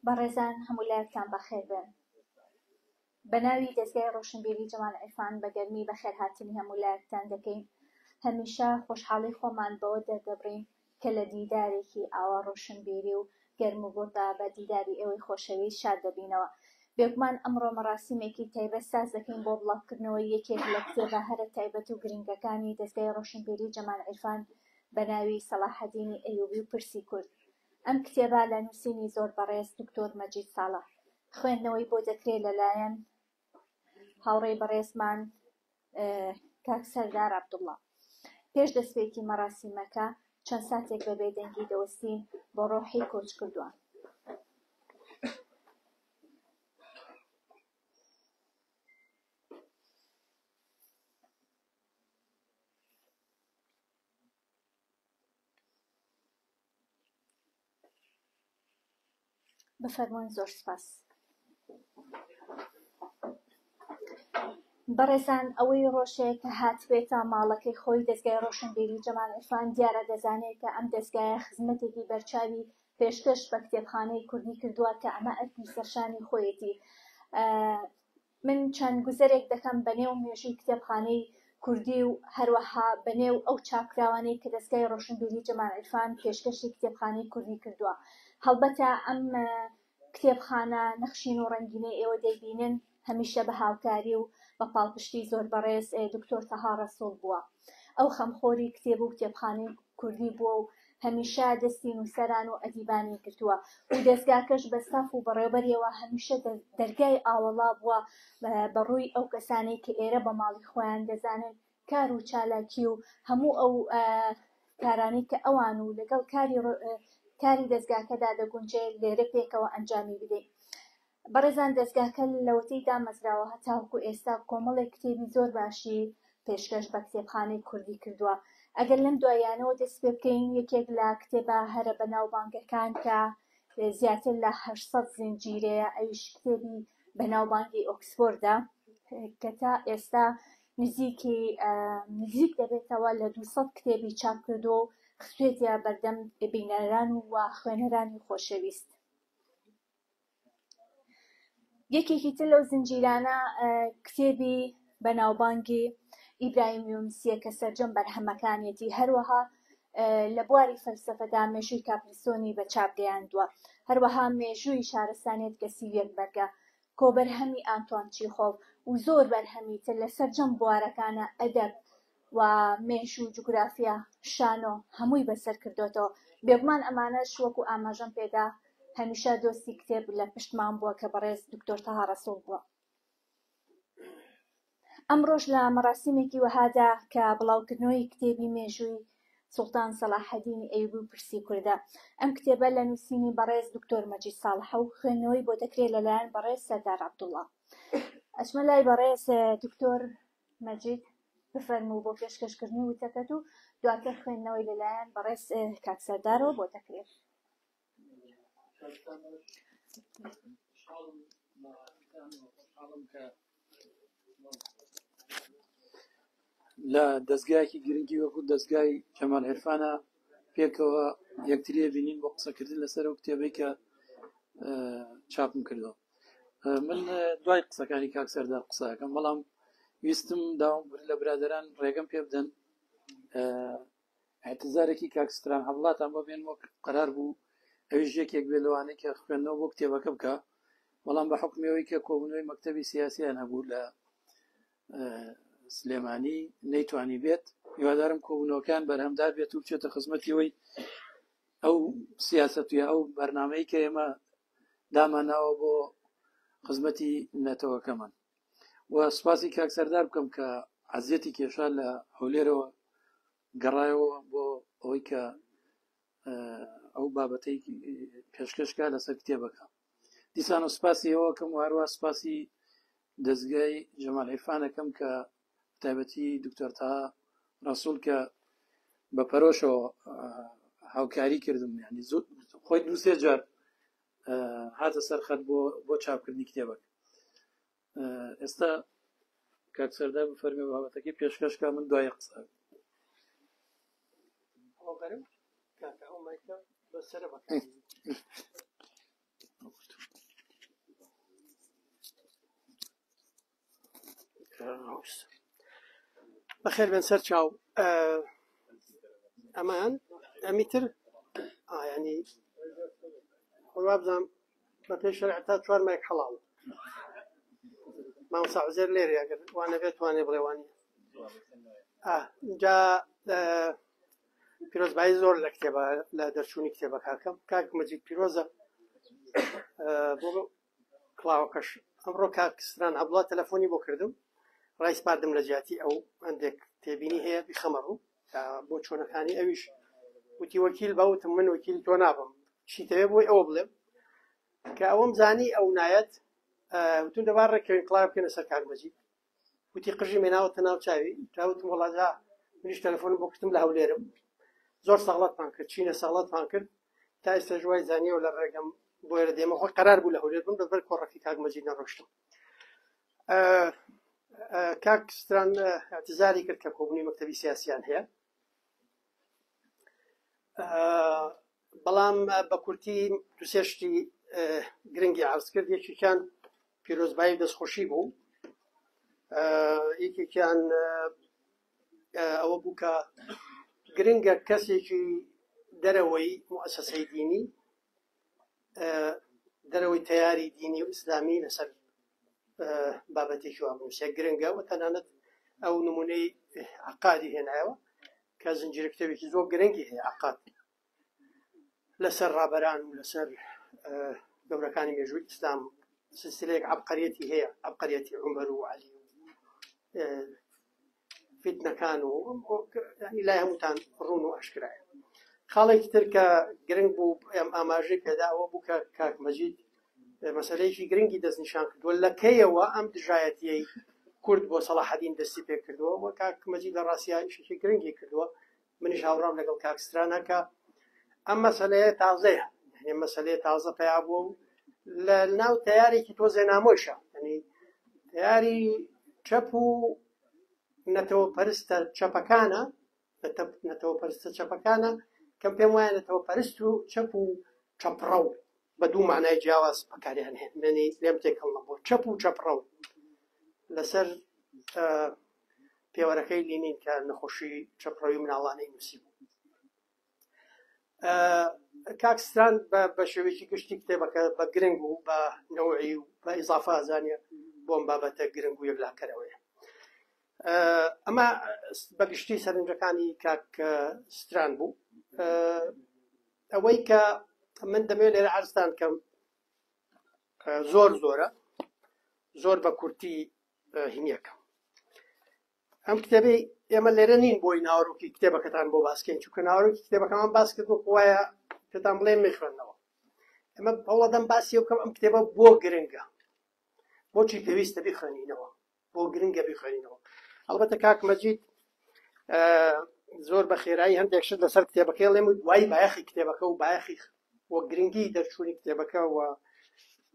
بەڕێزان هەموو لایەکتان بەخێر بن. بەناوی دەستگای ڕۆشنبیری جەمال عیرفان بە گەرمی بەخێرهاتنی هەموو لایەکتان دەکەین. هەمیشە خۆشحاڵی خۆمان بەوە دەردەبڕین کە لە دیدارێکی ئاوا ڕۆشنبیری و گەرم و گوڕدا بە دیداری ئێوەی خۆشەویست شاد دەبینەوە. بێگومان ئەمڕۆ مەراسیمێکی تایبەت ساز دەکەین بۆ بڵاوکردنەوەی یەکێک لە کتێبە هەرە تایبەت و گرنگەکانی دەستگای ڕۆشنبیری جەمال عیرفان بە ناوی سەلاحەدینی ئەیوبی و پرسی کورد. ئەم کتێبە لە نووسینی زۆر بەڕێز دکتۆر مەجید ساڵح، خوێندنەوەی بۆ دەکرێت لەلایەن هاوڕێی بەڕێزمان کاک سەردار عەبدوڵڵا. پێش دەستپێکی مەراسیمەکە چەند ساتێک بە بێدەنگی دەوەستین بۆ ڕۆحی کۆچ کردووان. بفەرمووین. زۆر سپاس. بەڕێزان، ئەوەی ڕۆژێک کە هاتبێتە ماڵەکەی خۆی دەستگای ڕۆشنبیری جەمال عیرفان دیارە دەزانێت کە ئەم دەستگایە خزمەتێکی بەرچاوی پێشکەش بە کتێبخانەی کوردی کردووە کە ئەمە ئەرکی سەرشانی خۆیەتی. من چەند گوزەرێک دەکەم بەنێو مێژووی کتێبخانەی کوردی و هەروەها بەنێو ئەو چاپکراوانەی کە دەستگای ڕۆشنبیری جەمال عیرفان پێشکەشی کتێبخانەی کوردی کردووە. هەڵبەتە ئەم کتێبخانە نەخشین و ڕەنگینەی ئێوە دەیبینن هەمیشە بە هاوکاری و بە پاڵپشتی زۆر بەڕێز دکتۆر تەها ڕەسوڵ بووە. ئەو خەمخۆری کتێب و کتێبخانەی کوردی بووە و هەمیشە دەستی نووسەران و ئەدیبانی کردووە و دەستگاکەش بە سەف و بەڕێوەبەریەوە هەمیشە دەرگای ئاوەڵا بووە بەڕووی ئەو کەسانەی کە ئێرە بە ماڵی خۆیان دەزانن کار و چالاکی و هەموو ئەو کارانەی کە ئەوان و لەگەڵ کاری دەستگاکەدا دەگونجێت لێرە پێکەوە ئەنجامی بدەین. بەڕێزان، دەستگاکە لەوەتەی دامەزراوە هەتاوەکو ئێستا کۆمەڵێک کتێبی زۆر باشی پێشکەش بە کتێبخانەی کوردی کردووە. ئەگەر لەم دوایانەوە دەست پێ بکەین، یەکێک لە کتێبە هەرە بەناوبانگەکان کە زیاتر لە 800 زنجیرەیە، ئەویش کتێبی بەناوبانگی ئۆکسفۆردە کە تا ئێستا نزیک دەبێتەوە لە 200 کتێبی چاپ کردووە و خستوێتە بەردەم بینەران و خوێنەرانی خۆشەویست. یەکێکی تر لەو زنجیرانە کتێبی بەناوبانگی ئیبراهیم یونسیە کە سەرجەم بەرهەمەکانێتی، هەروەها لە بواری فەلسەفەدا مێژووی کاپریسۆنی بە چاپ گەیاندووە، هەروەها مێژووی شارستانێت کە سیڤێک بەرگە، کۆبەرهەمی ئانتوان چیخۆڤ و زۆر بەرهەمی تر لە سەرجەم بوارەکانە ئەدەب و مێژوو جوگرافیا شانۆ هەمووی بەسەر کردوێتەوە. بێگومان ئەمانەش وەکو ئاماژەم پێدا هەمیشە دۆستی کتێب لە پشتمان بووە کە بەڕێز دکتۆر تەها ڕەسوڵ بووە. ئەمڕۆژ لە مەراسیمێکی وەهادا کە بڵاوکردنەوەی کتێبی مێژووی سوڵتان سەلاحەدینی ئەیوبی و پرسی کوردە. ئەم کتێبە لە نووسینی بەڕێز دکتۆر مەجید ساڵحە و خوێندنەوەی بۆ دەکرێت لەلایەن بەڕێز سەردار عەبدوڵڵا. ئەچمە لای بەڕێز دکتۆر مەجید، بفەرموو بۆ پێشکەشکردنی وتەکەت و دواتر خوێندنەوەی لەلایەن بەڕێز کاک سەردارەوە بۆ دەکرێت. لە دەستگایەکی گرنگی وەکو دەستگای جەمال عیرفانە پێکەوە یەکتری بینین بۆ قسەکردن لەسەر ئەو کتێبەی کە چاپم کردەوە. من دوای قسەکانی کاک سەردار قسەکەم، بەڵام ویستم داوام لە برادەران ڕێگەم پێ بدەن اعتزارێکی کاک ستران هەوڵاتان بۆ بێنمەوە قەرار بوو ئەویش یەکێک بێ لەوانەی کە خوێندنەوە بۆ کتێبەکە بکە، بەڵام بە حکمەوەی کە کۆبوونەوەی مەکتەبی سیاسییان هەبوو لە سلێمانی نەیتوانی بێت، هیوادارم کۆبوونەوەکان بەرهەمدار بێت و بچێتە خزمەتیەوەی ئەو سیاسەتویە ئەو بەرنامەی کە ئێمە داماناوە بۆ خزمەتی نەتەوەکەمان. و سوپاسی کاک سەردار بکەم کە عەزیەتی کێشا لە هەولێرەوە گەڕایەوە بۆ ئەوەی کە ئەو بابەتەی پێشکەشکا لەسەر کتێبەکە. دیسان و سپاسی ئەوەکەم و هەروە سپاسی دەستگای جەمال عیرفانەکەم کە تایبەتی دکتۆر تەها ڕەسوڵ کە بە پەرۆشەوە هاوکاری کردم، یعنی خۆی دووسێ جار هاتە سەر خەت بۆ چاپکردنی کتێبەکە. ئێستا کاک سەردار بفەرمێ بابەتەکەی پێشکەشکە، من دوای قسە بەخێر بن سەر چاو ئەمان ئەمیتر ینی خۆوا بزانم بە پێی شەرع تا 4 مایک حەڵاڵ مامۆستا عوزێر لێرە ئەگەر وانە بێت توانێ بڵێ وانە اینجا پیرۆزبایی زۆر لە کتێبە لە دەرچوونی کتێبە کاکەم کاک مەجید پیرۆزە بۆ کڵاوەکەش ئەمڕۆ کاکستران عەبدوڵڵا تەلەفۆنی بۆ کردم ڕای سپاردم لە جیاتی ئەو هەندێک تێبینی هەیە بیخەمەڕوو بۆ چۆنەکانی ئەویش وتی وەکیل بەوتم من وەکیلی تۆ نابم چیتەوێ بۆی ئەوە بڵێم کە ئەوەم زانی ئەو نایەت وتون دەبار ڕێکەوەی کڵاو بکەنە سەر کاک مەجید وتی قژی مێناوەتە ناو چاوی تاوتم وەڵا منیش تەلەفۆنم بۆ کردم لە هەولێرم زۆر سەغڵەتمان کرد چینە سەغڵەتمان کرد تا ئێستا ژوای زانیەوە لە ڕێگەم بۆ ئێرە دێمە خۆی قەرار بوو لە هەولێر بم بەبەر کۆڕەکی کاک مەجید نەڕۆشتم کاکستران اعتزاری کرد کە کۆبوونی مەکتەبی سیاسیان هەیە بەڵام بە کورتی دووسێ شتی گرنگی عەرز کرد یەکێکیان پیرۆزبایی دەستخۆشی بوو یەکێکیان ئەوە بوو کە گرنگە کەسێکی دەرەوەی موەسسەسەی دینی دەرەوەی تەیاری دینی و ئیسلامی لەسەر بابەتێکی وابنووسێ گرنگە و تەنانەت ئەو نمونەی عەقادی هێنایەوە کە زنجیرە کتێبێکی زۆر گرنگی هەیە عەقاد لەسەر ڕابەران و لەسەر گەورەکانی مێژووی ئیسلام سلسلەیەک عەبقەریەتی هەیە عەبقەریەتی عومەر و عەلی و فتنەکان و لای هەمووتان ڕوون و ئاشکرایە خاڵێکی تر کە گرنگ بوو ئاماژەی پێدا ئەوە بوو کە کاک مەجید مەسەلەیەکی گرنگی دەستنیشان کردووە لە کەیەوە ئەم دژایەتیەی کورد بۆ سەلاحەدین دەستی پێ کردووە و کاک مەجید لە ڕاستیە ئیشێکی گرنگی کردووە منیش هاوڕام لەگەڵ کاکسترانە کە ئەم مەسەلەیە تازەیە یعنی مەسەلەیە تازە پیا بووە و لە ناو تەیارێکی تۆزێ نامۆیشە یعنی تەیاری چەپ و نەتەوە پەرستە چەپەکانە نەتەوە پەرستە چەپەکانە کەم پێم وایە نەتەوە پەرست و چەپ و چەپڕە و بە دوو معنای جیاواز بەکاریان هێنێنی لێم تێکەڵ نەبووە چەپ و چەپڕە و لەسەر پێوەرەکەی لینین کە نەخۆشی چەپڕەوی مناڵانەی نووسی بوو کاکستران بە شێوەیەکی گشتی کتێبەکە بە گرنگ و بە نەوعی و بە ئیزافە ئازانیە بۆم بابەتە گرنگ و یەکلاکەرەوەیە ئەمە بەگشتی سەرنجەکانی کاکستران بوو ئەوەی کە من دەمەوێت لێرە عەرزتان کەم زۆر بە کورتی هینیەکەم ئەم کتێبەی ئێمە لێرە نین بۆی ناوەڕۆکی کتێبەکەتان بۆ باسکەین چونکە ناوەڕۆکی کتێبەکەمان باس کرد و وایە پێتان بڵێن میخوێندنەوە ئێمە هەوڵ دەم باسی بکەم ئەم کتێبە بۆ گرنگە بۆچی پێویستە بیخوێنینەوە بۆ گرنگە بیخوێنینەوە ئەڵبەتە کاک مەجید زۆر بە خێرایی هەندێک شت لەسەر کتێبەکەی لێم وای بایەخی کتێبەکە و بایەخی وە گرنگی دەرچوونی کتێبەکە و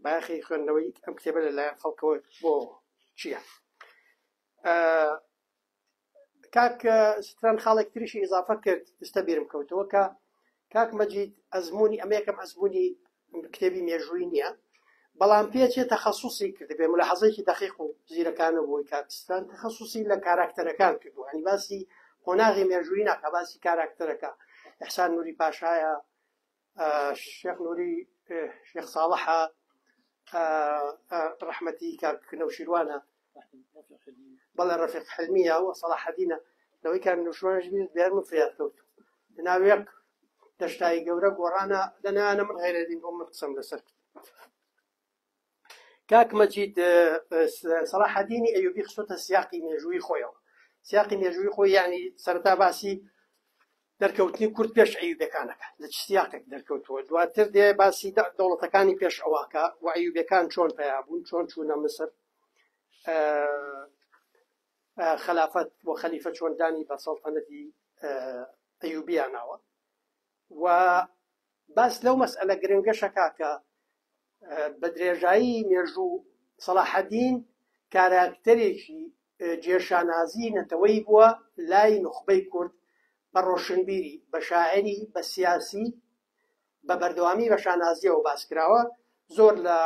بایەخی خوێندنەوەی ئەم کتێبە لەلایەن خەڵکەوە بۆ چییە کاک ستران خاڵێک تریشی ئیزافە کرد ئێستا بیرم کەوتەوە کە کاک مەجید ئەزموونی ئەمە یەکەم ئەزموونی کتێبی مێژووی نییە بەڵام پێچێت تەخەسوسی کرد بێ ملاحەزەیەکی دەقیق و زیرەکانە بۆی کاکستان تەخەسوسی لە کاراکتەرەکان کردووە هەنی باسی قۆناغی مێژووی ناکە باسی کاراکتەرەکە ئیحسان نووری پاشایە شێخ نووری شێخ ساڵحە ڕەحمەتی کاک نەوشیروانە بەڵێ ڕەفیق حلمیە و سەلاحەدینە لەوەی کاک نەوشیروانەش بێت بیار من فریاد کەوت لەناوێک دەشتایی گەورە گۆڕانە لەنایانە من غەیرەدین بۆ من قسەم لەسەر کاک مەجید سەلاحەدینی ئەیوبی خستۆتە سیاقی مێژووی خۆیەوە سیاقی مێژووی خۆی یعنی سەرەتا باسی دەرکەوتنی کورد پێش ئەیوبیەکانەکە لە چ سیاقێک دەرکەوتووە دواتر دێ باسی دەوڵەتەکانی پێش ئەوەکە و ئەیوبیەکان چۆن پەیابوون چۆن چوونە مسر خلافەت بۆ خەلیفە چۆن دانی بە سەڵتەنەتی ئەیوبیاناوە و باس لەو مەسئلە گرنگەشەکە کە بە درێژایی مێژوو سەلاحەدین کاراکتەرێکی جێشانازی نەتەوەی بووە لای نوخبەی کورد بە ڕۆشنبیری بە شاعری بە سیاسی بە بەردەوامی بە شانازیەوە باسکراوە زۆر لە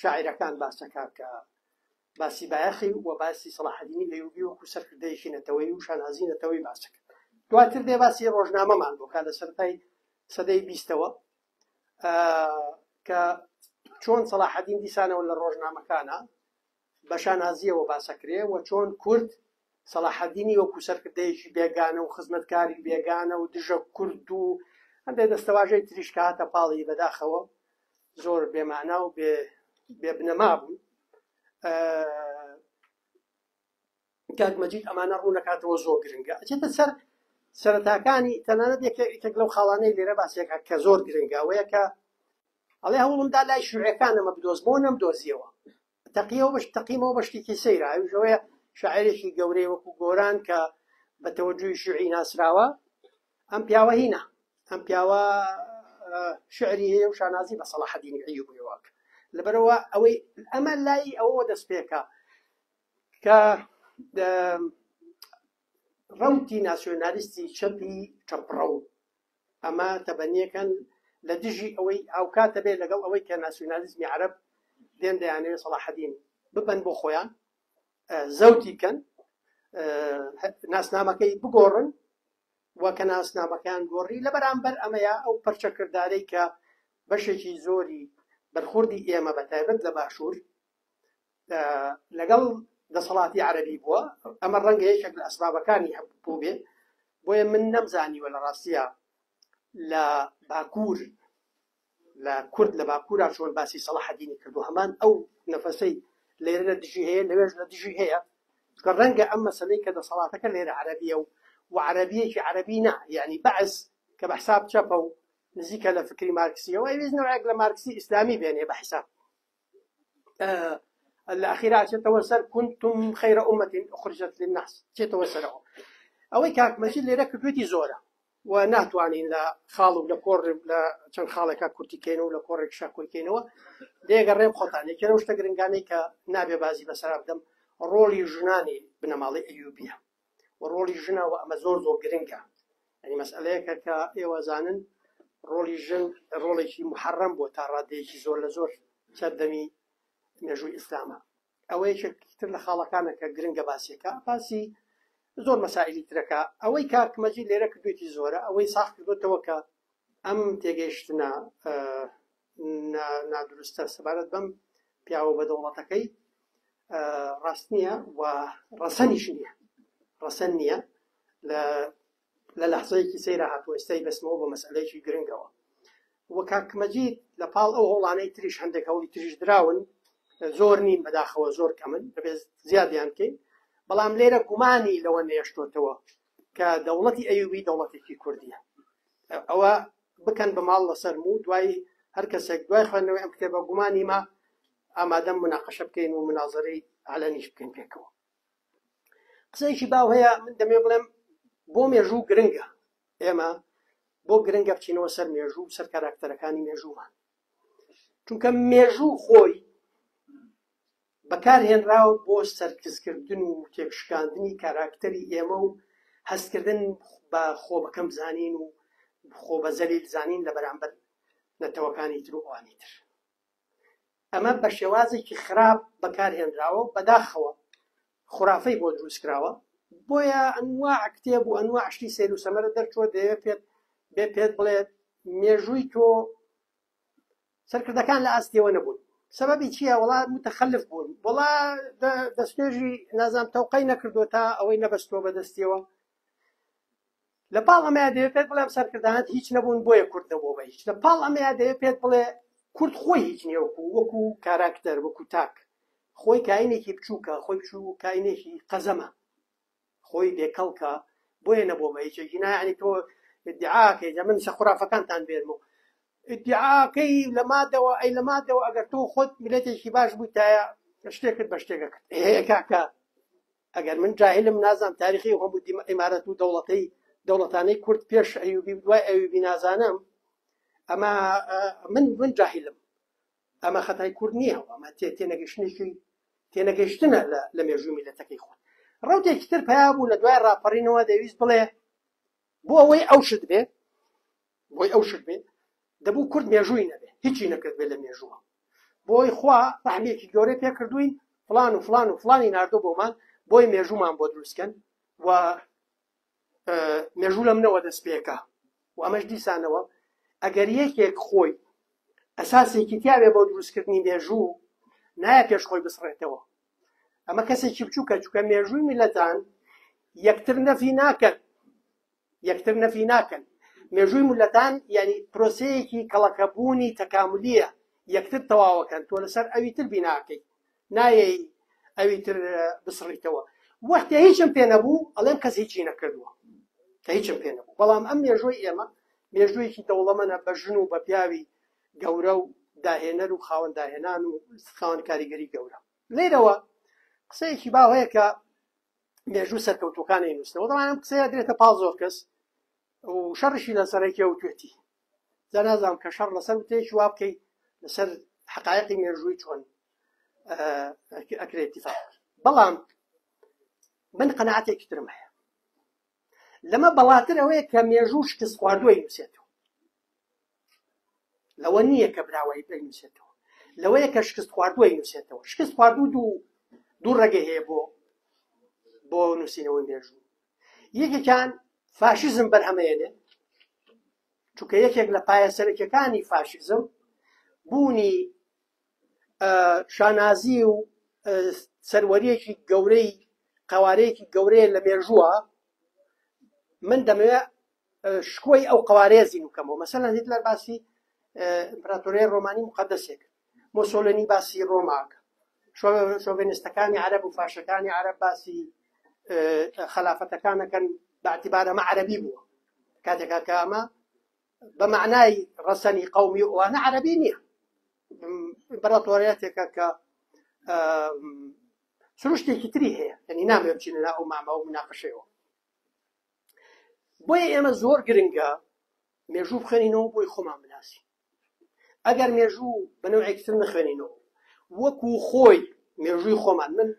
شاعیرەکان باسەکە کە باسی بایەخی و باسی سەلاحەدینی ئەیوبی وەکو سەرکردەیەکی نەتەوەی و شانازی نەتەوەی باس کرد. دواتر دێ باسی ڕۆژنامەمان بۆ کە لە سەرەتای سەدەی 20ەوە کە چۆن سەلاحەدین دیسانەوە لە ڕۆژنامەکانە بە شانازیەوە باسەکرێ و چۆن کورد سەلاحەدینی وەکو سەرکردەیەکی بێگانە و خزمەتکاری بێگانە و دژە کورد و هەندێ دەستەواژەی تریش کە هاتە پاڵی بەداخەوە زۆر بێمانا و بێبنەما بوون. کاک مەجید ئەمانە ڕوونەکاتەوە زۆر گرنگە ئەچێتە سەر سەرەتاکانی تەنانەت یەکێک لەو خاڵانەی لێرە باسێکە کە زۆر گرنگە ئەوەیە کە ئەڵێ هەوڵمدا لای شوعەکانەمە بدۆزمەوە نەمدۆزیەوە تەقیمەوە بە شتێکی سەیرە ئەوژەوەیە شاعرێکی گەورەی وەکو گۆران کە بە تەوەجوی شوعی ناسراوە ئەم پیاوە هینە ئەم پیاوە شعری هەیە و شانازی بە سەلاحەدینی ئەیوبیەوە لەبەرەوە ئەوەی ئەمە لای ئەوەوە دەست پێکە کە ڕەوتی ناسیۆنالیستی چەپی چەپڕە و ئەمە تەبەنیەکەن لە دژی ئەوەی ئەو کاتە بێت لەگەڵ ئەوەی کە ناسیۆنالیزمی عەرەب دێن دەیانەوێت سەلاحەدین ببەن بۆ خۆیان زەوتی کەن ناسنامەکەی بگۆڕن وەکە ناسنامەکان گۆڕی لە بەرامبەر ئەمەیە ئەو پەرچەکردارەی کە بەشێکی زۆری بەرخوردی ئێمە بەتایبەت لە باشوور لەگەڵ دەسەڵاتی عەرەبی بووە ئەمە ڕەنگە یەکێک لە ئەسبابەکانی هەبوو بێ بۆیە من نەمزانیوە لە ڕاستیە لە باکوور لە کورد لە باکوورا چۆن باسی سەلاحەدینی کردو هەمان ئەو نەفەسەی لێرە لە دژی هەیە لەوێژ لە دژی هەیە کە ڕەنگە ئەم مەسەلەی کە دەسەڵاتەکە لێرە عەرەبیە و عەرەبیەکی عەرەبی نا یعنی بەعز کە بە حساب چەپە و نزیکە لە فکری مارکسیەوە ئەویز نوعێک لە مارکسی ئیسلامی بێنێ بە حساب لە ئەخیرا چێتەوە سەر كنتم خەیرە ئومەتین ئوخرجەت للناس چێتەوە سەرەوە ئەوەی کاک مەجید لێرە کردوێتی زۆرە و ناتوانین لە خاڵ و لە کۆڕ لە چەند خاڵێکا کورتیکەینەوە لە کۆڕێک شاکۆیکەینەوە لێگەڕێم خۆتان یەکێنە شتە گرنگانەی کە نابێ بازی بەسەرا بدەم ڕۆڵی ژنانی بنەماڵی ئەیوبیە و ڕۆڵی ژنەوە ئەمە زۆر زۆر گرنگە ینی مەسئلەیەکە کە ئێوە زانن ڕۆڵی ژن ڕۆڵێکی محەڕەم بۆ تا ڕادەیەکی زۆر لە زۆر سەردەمی مێژووی ئیسلامە ئەوەی یەکێکتر لە خاڵەکانە کە گرنگە باسیەکە باسی زۆر مەسائلی ترەکە ئەوەی کاک مەجید لێرە کردوێتی زۆرە ئەوەی ساخت کردوێتەوە کە ئەم تێگەیشتنە نادروستە سەبارەت بەم پیاوە بەدەوڵەتەکەی ڕاست نییە و ڕەسەنیش نییە ڕەسەن نییە لە لەحزەیەکی سەیرە هاتووە ئێستای بەسمەوە بە مەسئلەیەکی گرنگەوە وە کاک مەجید لە پاڵ ئەو هەوڵانەی تریش هەندێک هەوڵی تریش دراون زۆر نین بەداخەوە زۆر کەمن دەبێت زیادیان بکەین بەڵام لێرە گومانی لەوە نێشتۆتەوە کە دەوڵەتی ئەیوبی دەوڵەتێکی کوردیە ئەوە بکەن بە ماڵ لەسەر و دوای هەر کەسێک دوای خوێندنەوەی ئەم کتێبە گومانی ما ئامادەم مناقەشە بکەین و منازەرەی عەلەنیش بکەین پێکەوە قسەیەکی باو هەیە من دەمێ بڵێم بۆ مێژوو گرنگە ئێمە بۆ گرنگە بچینەوە سەر مێژوو سەر کاراکتەرەکانی مێژوومان چونکە مێژوو خۆی بەکارهێنراوە بۆ سەرکەسکردن و تێکشکاندنی کاراکتەری ئێمە و هەستکردن بە خۆ بەکەم زانین و خۆ بە زەلیل زانین لە بەرامبەر نەتەوەکانی تر و ئەوانی تر ئەمە بە شێوازێکی خراپ بەکارهێنراوە بەداخەوە خوڕافەی بۆ دروستکراوە بۆیە ئەنواع کتێب و ئەنواع شتی سەیر و سەمەرە دەرچووە دەیەوێت پێت بڵێت مێژووی تۆ سەرکردەکان لە ئاستیەوە نەبوون سەبەبی چییە وڵا متەخەلف بوون وڵا دەستێژی نازانام تەوقەی نەکردووە تا ئەوەی نەبەستۆ بەدەستیەوە لە پاڵ ئەمەیە دەوێت پێت بڵێم سەرکردانەت هیچ نەبوون بۆیە کورد نەبوو بە هیچ لە پاڵ ئەمەیە دەوێت پێت بڵێ کورد خۆی هیچ نییە وەکو کاراکتەر وەکو تاک خۆی کاینێکی بچووکە خۆی بچوو کاینێکی قەزەمە خۆی بێکەڵکە بۆیە نەبوو بە هیچ جینایانی تۆ ادعاکەی من خوڕافەکانتان بێنمەوە ادعاکەی لە مادەوە ئەی لە مادەوە ئەگەر تۆ خۆت میلەتێکی باش بوویتایە شتێکت بە شتێکە کرد هەیە کاکە ئەگەر من جاهلم نازانم تاریخی هەموو ئیمارەت و دەوڵەتانەی کورد پێش ئەیوبی دوای ئەیوبی نازانم ئەمە من جاهلم ئەمە خەتای کورد نییە ئەمە تێنەگەیشتنە لە مێژووی میلەتەکەی خۆت ڕەوتێکی تر پیا بوو لە دوای ڕاپەڕینەوە دەویست بڵێ بۆ ئەوەی ئەو شت بێ بۆی ئەو شت بێ دەبوو کورد مێژووی نەبێ هیچی نەکرد بێ لە مێژووە بۆی خوا ڕەحمێکی گەورەی پێ کردوین فلان و فلان و فلانی ناردۆ بۆمان بۆی مێژوومان بۆ دروستکەن و مێژوو لە منەوە دەست پێکە و ئەمەش دیسانەوە ئەگەر یەکێک خۆی ئەساسێکی تیاوێ بۆ دروستکردنی مێژوو نایە پێش خۆی بسڕێتەوە. ئەمە کەسێکی بچووکە چووکە مێژووی میلەتان یەکتر نەفی ناکەن مێژووی ملەتان یعنی پرۆسەیەکی کەڵەکەبوونی تەکاملیە یەکتر تەواوەکەن تۆ لەسەر ئەوی تر بیناکەی نایە ئەوی تر بسڕیتەوە وەختێ هیچم پێ نەبوو ئەڵێم کەس هیچی نەکردووە کە هیچم پێ نەبوو بەڵام ئەم مێژووی ئێمە مێژوویەکی دەوڵەمەنە بە ژن و بە پیاوی گەورە و داهێنەر و خاوەن داهێنان و خاوەن کاریگەری گەورە لێرەوە قسەیەکی باو هەیە کە مێژوو سەرکەوتوەکانی نووسنەوە دەڵام ئەم قسەیە درێتە پاڵ زۆر کەس و شەڕشی لەسەرێکی ئەو توێتی جا نازانم کە شەڕ لەسەر وتەیەکی وا بکەی لەسەر حقایقی مێژووی چۆن ئەکرێت اتفاق بەڵام من قەناعەتێکی ترم هەیە لەمە بەڵاتر ئەوەیە کە مێژوو شکست خواردووەی نووسێتەوە لەوە نییە کە براوەی بنووسێتەوە لەوەیە کە شکست خواردووەی نووسێتەوە شکست خواردوو دوو ڕێگە هەیە بۆ نووسینەوەی مێژوو یەکێکیان فاشیزم بەرهەمەیەنێ چونکە یەکێک لە پایەسەرەکیەکانی فاشیزم بوونی شانازی و سەروەریەکی گەورەی قوارەیەکی گەورەیە لە مێژووە من دەمەوێت شکۆی ئەو قوارەیە زیینوکەمەوە مەسەلەن هیتلەر باسی ئیمپراتۆریای ڕۆمانی مقەدەسێک مۆسۆلینی باسی ڕۆماکە شۆڤێنیستەکانی عەرەب و فاشەکانی عەرەب باسی خەلافەتەکانەکەن باعتیبارە ئەمە عەرەبی بووە کاتێکا کە ئەمە بە معنای ڕەسەنی قەومی ئەوانە عەرەبی نییە ئیمپراتۆریەتێکە کە سروشتێکی تری هەیە یعنی نامەوێت بچینە ناو ئەو مامە و مناقەشەیەوە بۆیە ئێمە زۆر گرنگە مێژوو بخوێنینەوە بۆی خۆمان بناسین ئەگەر مێژوو بەنەوعێکتر نخوێنینەوە وەکو خۆی مێژووی خۆمان من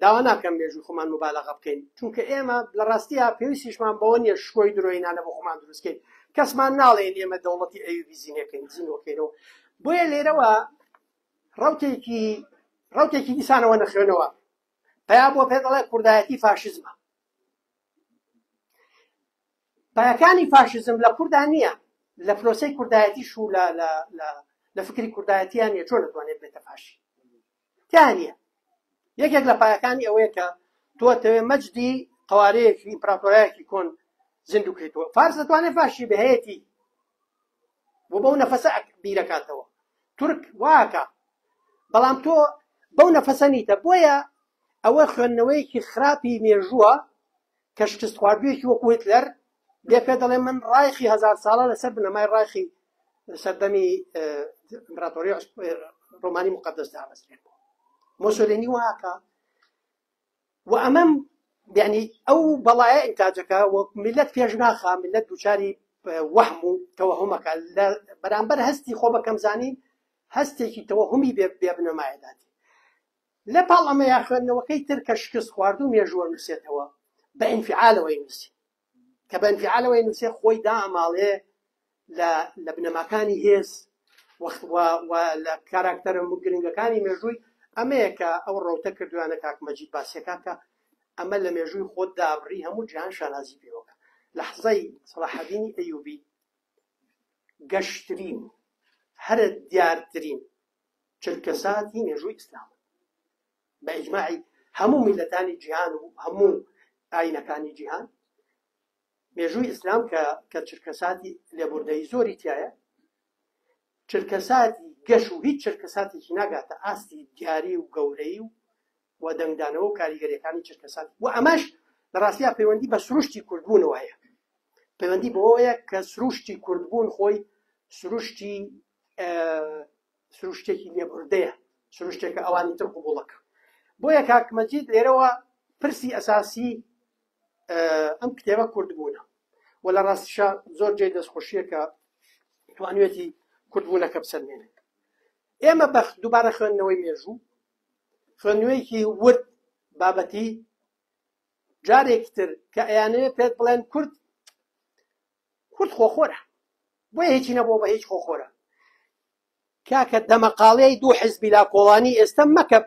داوا ناکەم مێژووی خۆمان مبالەغە بکەین چونکە ئێمە لە ڕاستیە پێویستیشمان بەوە نییە شکۆی درۆینانە بۆ خۆمان دروستکەین کەسمان ناڵێن ئێمە دەوڵەتی ئەیوبی زیینەکەین زیینەوەکەینەوە بۆیە لێرەوە ڕوتێکی دیسانەوە نەخوێنەوە پیا بۆ پێ دەڵێ کوردایەتی فاشیزمە پایەکانی فاشیزم لە کووردا نییە لە پرۆسەی کوردایەتیش و لە فکری کوردایەتیان نیە چۆن دەتوانێت بێتە فاشی تیانە یەکێک لە پایەکانی ئەوەیە کە تۆ دەوێت مەجدی قوارەیەکی ئیمپراتۆریایەکی کۆن زیندوو بکەیتەوە فارس دەتوانێت فاشی بەهەیەتی بۆ بەو نەفەسە بیرەکاتەوە تورک واکە بەڵام تۆ بەو نەفەسە نیتە بۆیە ئەوە خوێندنەوەیەکی خراپی مێژووە کە شکست خواردوویەکی وەکو هیتلەر لێ پێ دەڵێ من ڕایخی هەزار ساڵە لەسەر بنەمای ڕایخی سەردەمی ئیمپراتۆری ڕۆمانی مقەدەسدا بەسرێن بوو مۆسۆلینی واکە و ئەمەم یعنی ئەو بەڵایە ئینتاجەکە وەک میلەت پێش ناخا میلەت دووچاری وەهم و تەوەهومەکە لە بەرامبەر هەستی خۆ بەکەم زانین هەستێکی تەوەهومی بێ بنەمایەداتی لە پاڵ ئەمە یا خوێندنەوەکەی تر کە شکست خواردوو مێژووە نووسێتەوەی بە ئینفعالەوەی نووسی کە بە ئینفعالەوەی نووسێ خۆی داماڵێ لە بنەماکانی هێز و لە کاراکتەرە گرنگەکانی مێژووی ئەمەیە کە ئەو ڕەوتە کردویانە کاک مەجید باسیەکە کە ئەمە لە مێژووی خۆت دابڕی هەموو جیهان شانازی پێوەکە لەحزەی سەلاحەدینی ئەیوبی گەشتترین هەرە دیارترین چرکەساتی مێژووی ئیسلام بە ئیجماعی هەموو میلەتانی جیهان و هەموو ئاینەکانی جیهان مێژووی ئیسلام کە چرکەساتی لێبوردەی زۆری تایە چرکەساتی گەش و هیچ چرکەساتێکی ناگاتە ئاستی دیاری و گەورەی و دەنگدانەوە و کاریگەریەکانی چرکەسات و ئەمەش لە ڕاستیە پەیوەندی بە سروشتی کوردبوونەوە هەیە پەیوەندی بەوەیە کە سروشتی کوردبوون خۆی سروشتێکی لێبوردەیە سروشتێکە ئەوانی تر قوبوڵەکە بۆیە کاک مەجید لێرەوە پرسی ئەساسی ئەم کتێبە کوردبوونە و لە ڕاستیشە زۆر جێی دەستخۆشیە کە توانوێتی کوردبوونەکە بسەلمێنێت ئێمە بە دووبارە خوێندنەوەی مێژوو خوێندنەوەیەکی ورد بابەتی جارێکتر کە ئەیانەوێت پێت بڵێن کورد خۆخۆرە بۆیە هیچی نەبووە بە هیچ خۆخۆرە کاکە دەمەقاڵەی دوو حیزبی لاکۆڵانی ئێستا مەکە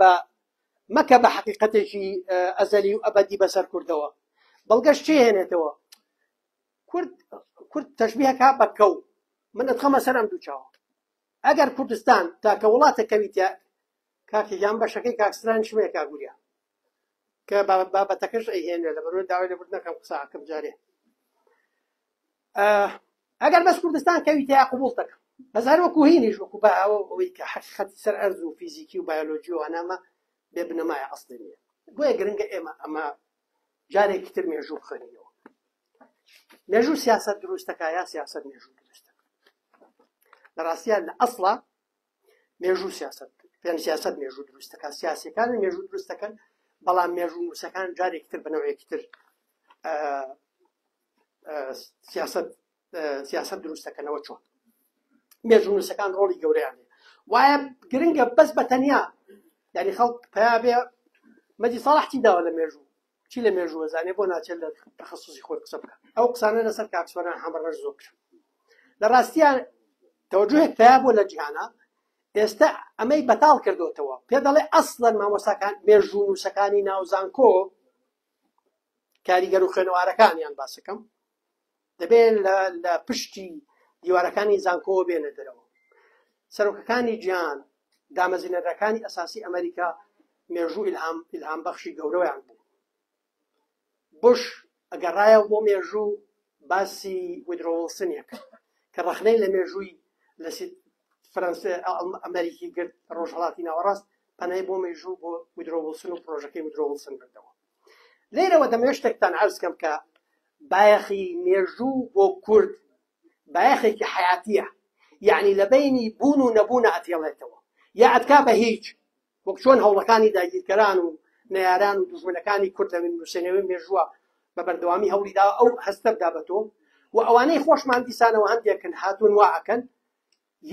مەکە بە حقیقەتێکی ئەزەلی و ئەبەدی بەسەر کوردەوە بەڵگەش چی هێنێتەوە کورد تەشبیهەکە بە کەو من ئەتخەمە سەر ئەم دوو چاوە ئەگەر کوردستان تاکە وڵاتە کەویتە کاکیان بەشەکەی کاکسران شمەیە کاگوریا کە بابەتەکەش ئەیهێنێ لە بەروێ داوای لەبرد نەکەم قساکەم جارێ ئەگەر بەس کوردستان کەویتە یا قبوڵ دەکەم بەزار وەکو هینیش وەکو بەهاوە ئەوەی کە حەقیقەتی سەر ئەرز و فیزیکی و بایۆلۆجی و هەنامە بێ بنەمایە ئەسڵی نییە بۆیە گرنگە ئێمە ئەمە جارێکی تر مێژوو بخوێنینەوە مێژوو سیاسەت دروستەکە یا سیاسەت مێژوو دروستەکە لە ڕاستیان لە ئەسڵە مێژوو سیاسەت پێیان سیاسەت مێژوو دروستەکە سیاسیەکان مێژوو دروستەکەن بەڵام مێژوو نووسەکان جارێکی تر بەنەوەیەکی تر سیاسەت دروستەکەنەوە چۆن مێژوو نووسەکان ڕۆڵی گەورەیان هەیە وایە گرنگە بەس بە تەنیا یعنی خەڵک پیا بێ مەجی ساڵح چی داوە لە مێژوو چی لە مێژووە زانێ بۆ ناچێت لە تەخەسوسی خۆی قسە بکە ئەو قسانە لەسەر کاکسوەران هەمڕەش زۆر کرد لە ڕاستیان تەوەجوهێک پیا بۆ لە جیهانە ئێستا ئەمەی بەتاڵ کردوتەوە پێ دەڵێ ئەسڵەن مامۆستاکان مێژوو نووسەکانی ناوزانکۆ کاریگەر و خوێنەوارەکانیان باسەکەم دەبێت لە پشتی دیوارەکانی زانکۆ بێنە دەرەوە سەرۆکەکانی گیان دامەزینەرەکانی ئەساسی ئەمریکا مێژوو ئیلهام بەخشی گەورەیان بوو بوش ئەگەڕایە بۆ مێژوو باسی وودرۆ ویلسنێک کە ڕەخنەی لە مێژووی لە فەرەنسا ئەمریکی گرت ڕۆژهەڵاتی ناوەڕاست پەنای بۆ مێژوو بۆ وودرۆ ویلسن و پرۆژەکەی وودرۆ ویلسن بردەوە لێرەوە دەمەوێت شتێکتان عەرز بکەم کە بایەخی مێژوو بۆ کورد بایەخێکی حیاتیە یعنی لە بینی بوون و نەبوونە ئەتێڵێتەوە یا ئەتکا بە هیچ وەک چۆن هەوڵەکانی داگیرکەران و نەیاران و دوژمنەکانی کورد لە نووسێنەوەی مێژووە بە بەردەوامی هەوڵی داوە ئەو هەستە بدا بە تۆ و ئەوانەی خۆشمان دیسانەوە هەندێکن هاتوون واعەکەن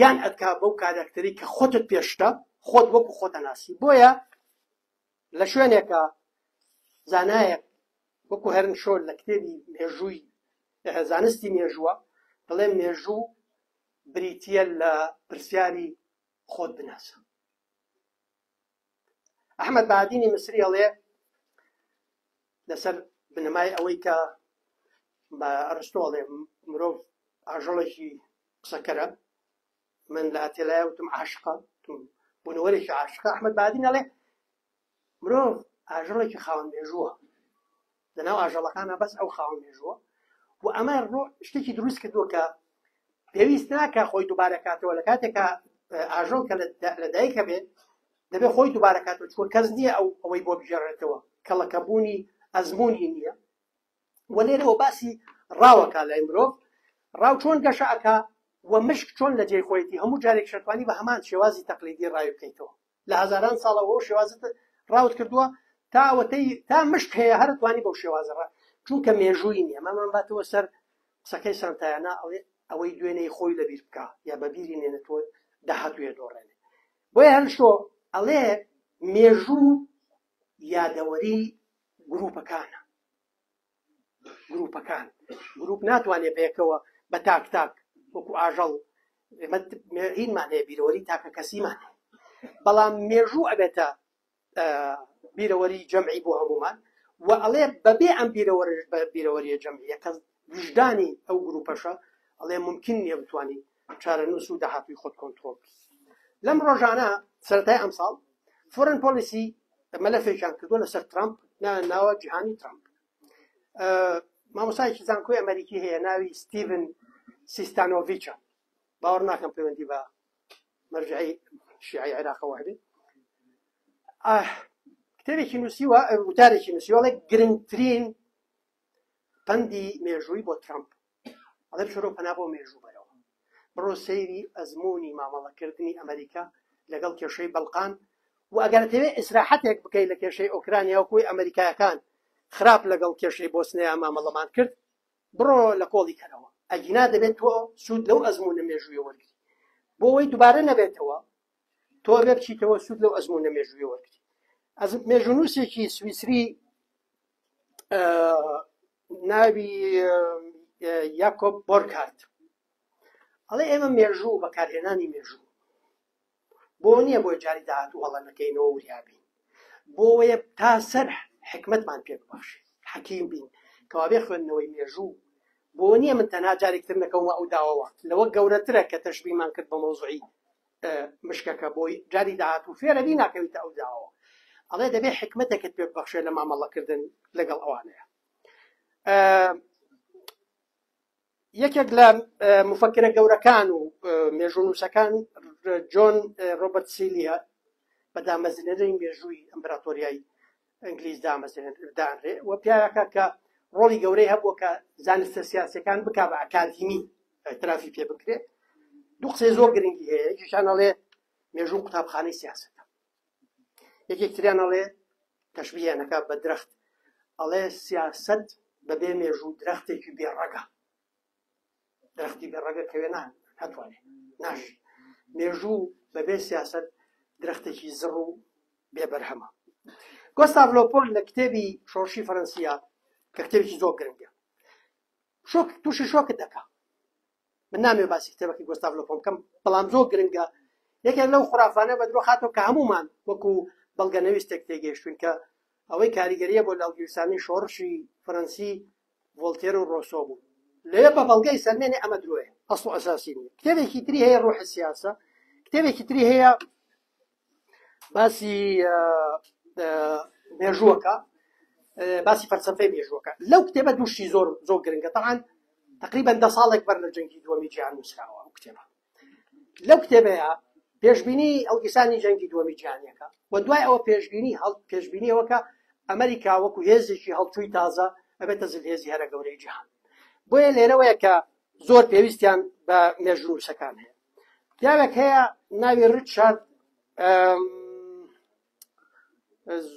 یان ئەتکا بەو کارکتەری کە خۆتت پێشتە خۆت وەکو خۆتە ناسی بۆیە لە شوێنێکە زانایەک وەکو هەرن شۆر لە کتێبی مێژووی زانستی مێژووە دەڵێ مێژوو بریتیە لە پرسیاری خۆت بناسە ئەحمەد بەعادینی مسری ئەڵێ لەسەر بنەمای ئەوەی کە بە ئەرستۆ ئەڵێ مرۆڤ ئاژەڵێکی قسەکەرە من لە ئەتێلایە وتم عاشقە بوونەوەرێکی عاشقە ئەحمەد بەعادین ئەڵێ مرۆڤ ئاژەڵێکی خاوەن مێژووە لەناو ئاژەڵەکانە بەس ئەو خاوەن مێژووە و ئەمە شتێکی دروست کردووە کە پێویست ناکە خۆی دووبارە کاتەوە لە کاتێکە ئاژەڵ کە لە دایکە بێت دەبێت خۆی دووبارە کاتەوە چۆن کەس نییە ئەوەی بۆ بژێڕێتەوە کەڵەکەبوونی ئەزمموی نییە و لێرەوە باسی ڕاوەکە لای مرۆڤ ڕاو چۆن گەشە ئەکا و مشک چۆن لە جێی خۆیەتی هەموو جارێک شەتوانی بە هەمان شێوازی تەقلیدی ڕاوی بکەیتەوە لە هەزاران ساڵەوە شێوازت ڕاوت کردووە تا مشک هەیە هەر توانی بەو شێوازەڕە چونکە مێژووی نییە مەمان باتەوە سەر قسەکەی سانتایانە ئەوەی دوێنەی خۆی لەبیر بکە یا بەبیری نێنێتەوە داهاتوویە دۆڕێنێ بۆیە هەرشۆ ئەڵێ مێژوو یادەوەری گروپەکانە گروپ ناتوانێت بەیەکەوە بە تاک وەکو ئاژەڵ هینمان هەیە بیرەوەری تاکە کەسیمان هەیە بەڵام مێژوو ئەبێتە بیرەوەری جەمعی بۆ هەمومان و ئەڵێ بەبێ ئەم بیرەوەریە جەمعیە کە وجدانی ئەو گروپەشە ئەڵێ ممکن نییە بتوانین چارەنووس و داهاتووی خۆت کۆنتڕۆڵ لەم ڕۆژانە سەرەتای ئەم ساڵ فۆرن پۆلیسی مەلەفێکیان کردووە لەسەر ترامپ ناوە جیهانی ترامپ مامۆستایەکی زانکۆی ئەمریکی هەیە ناوی ستیڤن سیستانۆڤیچە باوەڕ ناکەم پەیوەندی بە مەرجعی شیعی عێراقەوە هەبێت کتێبێکی نووسیوە وتارێکی نووسیوەڵێ گرنگترین پەندی مێژووی بۆ ترامپ ئەڵێ بچۆرە پەنا بۆ مێژوو بەرەوە بڕۆ سەیری ئەزمموی مامەڵەکردنی ئەمریکا لەگەڵ کێشەی بەڵقان و ئەگەر دەوێت ئیسراحەتێک بکەیت لە کێشەی ئۆکرانیا وەکوی ئەمریکایەکان خراپ لەگەڵ کێشەی بۆسنیا مامەڵەمان کرد بڕۆ لە کۆڵی کەرەوە ئەگینا دەبێت تۆ سوود لەو ئەزممونە مێژووی وەرگری بۆ ئەوەی دووبارە نەبێتەوە تۆ بێ بچیتەوە سوود لەو ئەزممونە مێژووی وەرگری مێژوونووسێکی سویسری ناوی یاکۆب بۆرکارت ئەڵێ ئێمە مێژوو بەکارهێنانی مێژوو بۆ نییە بۆ جاری داهاتوو هەڵە نەکەینەوە وریابین بۆیە تا سەر حکمتمان پێ ببەخشێ حەکیم بین کەوابێ خوێندنەوەی مێژوو بۆ نییە من تەنها جارێکتر نەکەمەوە ئەو داوەوە لەوە گەورەترە کە تەشبیهمان کرد بە مۆزوعی مشکەکە بۆی جاری داهاتوو فێرەبی ناکەویتە ئەو داوەوە ئەڵێ دەبێ حکمتێکت پێ ببەخشێ لە مامەڵەکردن لەگەڵ ئەوانەیە. یەکێک لە مفەکرە گەورەکان و مێژوونووسەکان جۆن ڕۆبەرت سیلیە بە دامەزرێنەری مێژووی ئەمپراتۆریای ئینگلیز دامەزرێنرێ و پیاوەکە کە ڕۆڵی گەورەی هەبووە کە زانستە سیاسەکان بک بە ئەکادیمی ترافی پێ بکرێت. دوو قسەی زۆر گرنگی هەیە، یەکیشان ئەڵێ مێژوو قوتابخانەی سیاسەتە، یەکێکتریان ئەڵێ تەشبیهێنەکە بە درەخت، ئەڵێ سیاسەت بەبێ مێژوو درەختێکی بێڕەگە، درەختی بێڕەگە کەوێ ناتوانێت ناژی، مێژوو بەبێ سیاسەت درەختێکی زڕ و بێبەرهەمە. گۆستاڤ لۆپۆل لە کتێبی شۆڕشی فەرەنسیە کە کتێبێکی زۆر گرنگە تووشی شۆکت دەکا، من نامێ باسی کتێبەکەی گۆستاڤ لۆپۆل بکەم بەڵام زۆر گرنگە، یەکێک لەو خوڕافانە بە درۆ خاتەوە کە هەمومان وەکو بەڵگەنەویستێک تێگەیشتوین کە ئەوەی کاریگەریە بۆ لاڵگیرسانی شۆڕشی فەرەنسی ڤۆڵتێر و ڕۆسۆ بوو، لەوێ بە بەڵگەی سەرمێنێ ئەمە درۆیە ئەسڵ و ئەساسی نیە. کتێبێکی تری هەیە ڕۆح سیاسە، کتێبێکی تری هەیە باسی مێژووەکە، باسی فەلسەفەی مێژووەکە. لەو کتێبە دووشی زۆر گرنگە، تەعاان تقریبەن 10 ساڵێک بەر لە جەنگی دووەمی جیهان نووسراوە ئەو کتێبە. لەو کتێبەیە پێشبینی ئەڵگیسانی جەنگی دووەمی جیهانیەکە و دوای ئەوە پێشبینیەوە کە ئەمریکا وەکو هێزێکی هەڵچووی تازە ئەبێتە زلهێزی هەرە گەورەی جیهان. بۆیە لێرەوەیە کە زۆر پێویستیان بە مێژوونووسەکان هەیە. پیاوێک هەیە ناوی ریچارد،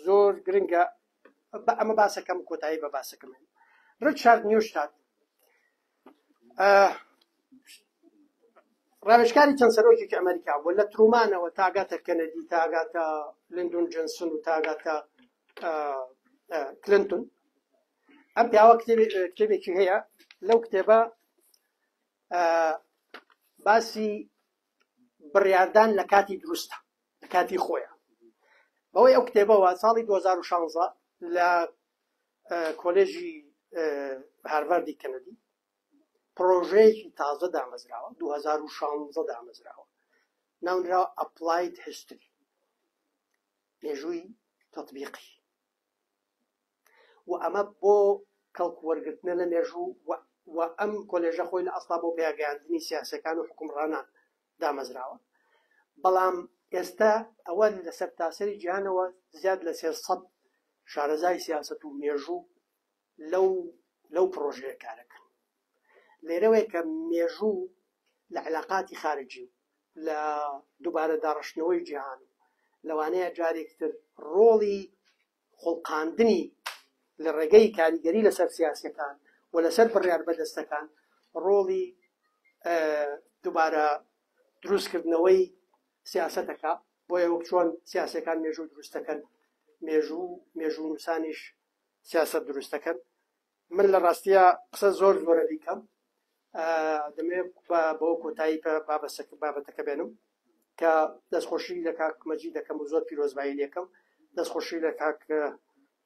زۆر گرنگە ئەمە باسەکەم کۆتایی بە باسەکەم. ریچارد نیوشتات ڕاوێژکاری چەند سەرۆکێکی ئەمریکا بووە، لە ترومانەوە تاگاتە کەنەدی تاگاتە لیندون جۆنسن و تاگاتە کلنتون. ئەم پیاوە کتێبێکی هەیە، لەو کتێبە باسی بڕیاردان لە کاتی دروستە، لە کاتی خۆیە. بەوەی ئەو کتێبەوە ساڵی 2016 لە کۆلێژی هارڤاردی کەنەدی پرۆژەیەکی تازە دامەزراوە، 2016 دامەزراوە، ناونراوە ئەپلاید هیستری، مێژووی تەطبیقی. و ئەمە بۆ کەڵک وەرگرتنە لە مێژوو و ئەم کۆلێژە خۆی لە ئەسڵا بۆ پێگەیاندنی سیاسەکان و حکومڕانان دامەزراوە. بەڵام ئێستا ئەوە لە سەرتاسەری جیهانەوە زیاد لە 300 شارەزای سیاسەت و مێژوو لەو پرۆژەیە کارەکەن. لێرەوەی کە مێژوو لە علاقاتی خارجی لە دووبارە داڕشتنەوەی جیهان لەوانەیە جارێکتر ڕۆڵی خوڵقاندنی لە ڕێگەی کاریگەری لەسەر سیاسەکان و لەسەر بڕیار بەدەستەکان ڕۆڵی دووبارە دروستکردنەوەی سیاسەتەکە. بۆیە وەک چۆن سیاسەکان مێژوو دروستەکەن، مێژوو نووسانیش سیاسەت دروستەکەن. من لە ڕاستیە قسە زۆرە دیکەم، دەمەوێت بۆ کۆتایی بابەتەکە بێنم کە دەستخۆشی لە کاک مەجید دەکەم و زۆر پیرۆزبایی لێکەم، دەستخۆشی لە کاک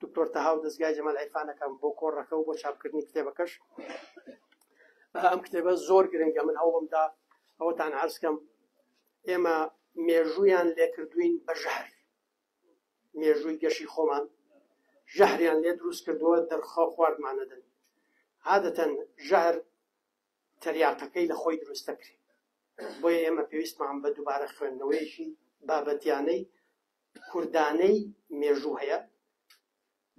دکتۆر تەهاو دەستگای جەمال عیفانەکەم بۆ کۆڕەکە و بۆ چاپکردنی کتێبەکەش. ئەم کتێبە زۆر گرنگە، من هەوڵمدا ئەوەتان عەرزکەم ئێمە مێژوویان لێکردوین بە ژەهر، مێژووی گەشی خۆمان ژەهریان لێ دروست کردووە دەرخە خواردمانەدەن. عادەتەن ژەهر تەریاقەکەی لە خۆی دروستە کرێ، بۆیە ئێمە پێویستمان بە دووبارە خوێندنەوەیەکی بابەتیانەی کوردانەی مێژوو هەیە.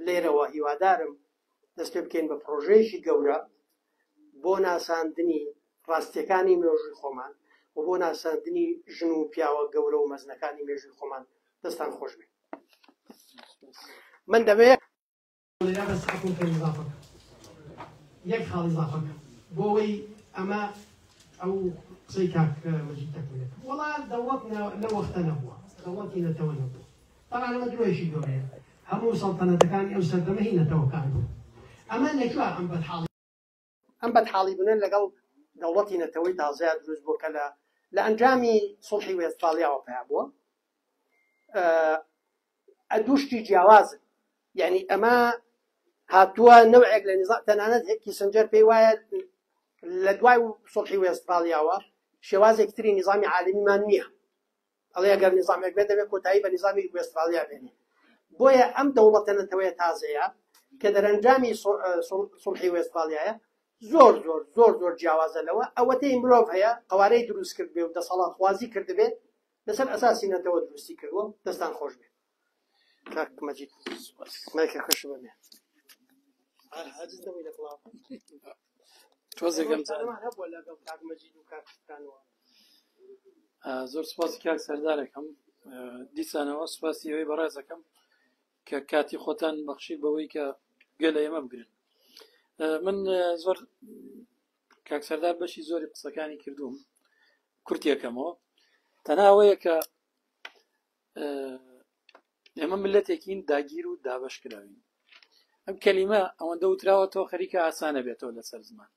لێرەوە هیوادارم دەست پێ بکەین بە پرۆژەیەکی گەورە بۆ ناساندنی ڕاستیەکانی مێژووی خۆمان و بۆ ناساندنی ژن و پیاوە گەورە و مەزنەکانی مێژووی خۆمان. دەستان خۆش بێت. من دەبێت یەک خاڵی زافەکە بۆەوەی ئەمە ئەو قسەی کاک مەجید دەکرێت. وەڵا دەوڵەت لە وەختە نەبووە، دەوڵەتی نەتەوە نەبووە. تەڵان ئەمە درۆیشی گەورەیە، هەموو سەڵتەنەتەکانی ئەو سەردەمە هی نەتەوەکان بوو. ئەمە لەکوێ ئەم بەدحاڵی بوونن لەگەڵ دەوڵەتی نەتەوەی تازەیە دروست بووە کە لە ئەنجامی سوڵحی وێستفاڵیاوە پیا بووە. دوشتی جیاوازن یعنی ئەمە هاتووە نەوەیەک لە نظام تەنانەت کیسنجەر پێی وایە لە دوای سڵحی وێستفالیاوە شێوازێکی تری نظامی عالمیمان نییە ئەڵێ ئەگەر نظامێک بێت دەبێت کۆتایی بە نظامی وێستفالیا بێنێ بۆیە ئەم دەوڵەتە نەتەوەیە تازەیە کە دەرەنجامی سڵحی وێستفالیایە زۆر زۆر زۆر زۆر جیاوازە لەوە ئەوەتەی مرۆڤ هەیە قوارەی دروست کرد بێ و دەسەڵات خوازی کردبێت لەسەر ئەساسی نەتەوە دروستی کردووە دەستان خۆش بێت کاک مەجید مایکە خۆش بێ تۆزێکم زۆر سپاسی کاک سەردارێکم دیسانەوە سپاسی ئەوەی بەڕێزەکەم کە کاتی خۆتان بەخشی بەوەی کە گوێ لە ئێمە بگرن من زۆر کاک سەردار بەشی زۆری قسەکانی کردووم کورتیەکەمەوە تەنها ئەوەیە کە ئێمە ملەتێکین داگیر و دابەشکراوین ئەم کەلیمە ئەوەندە وتراوە تۆ خەریکە ئاسانە بێتەوە لەسەر زمان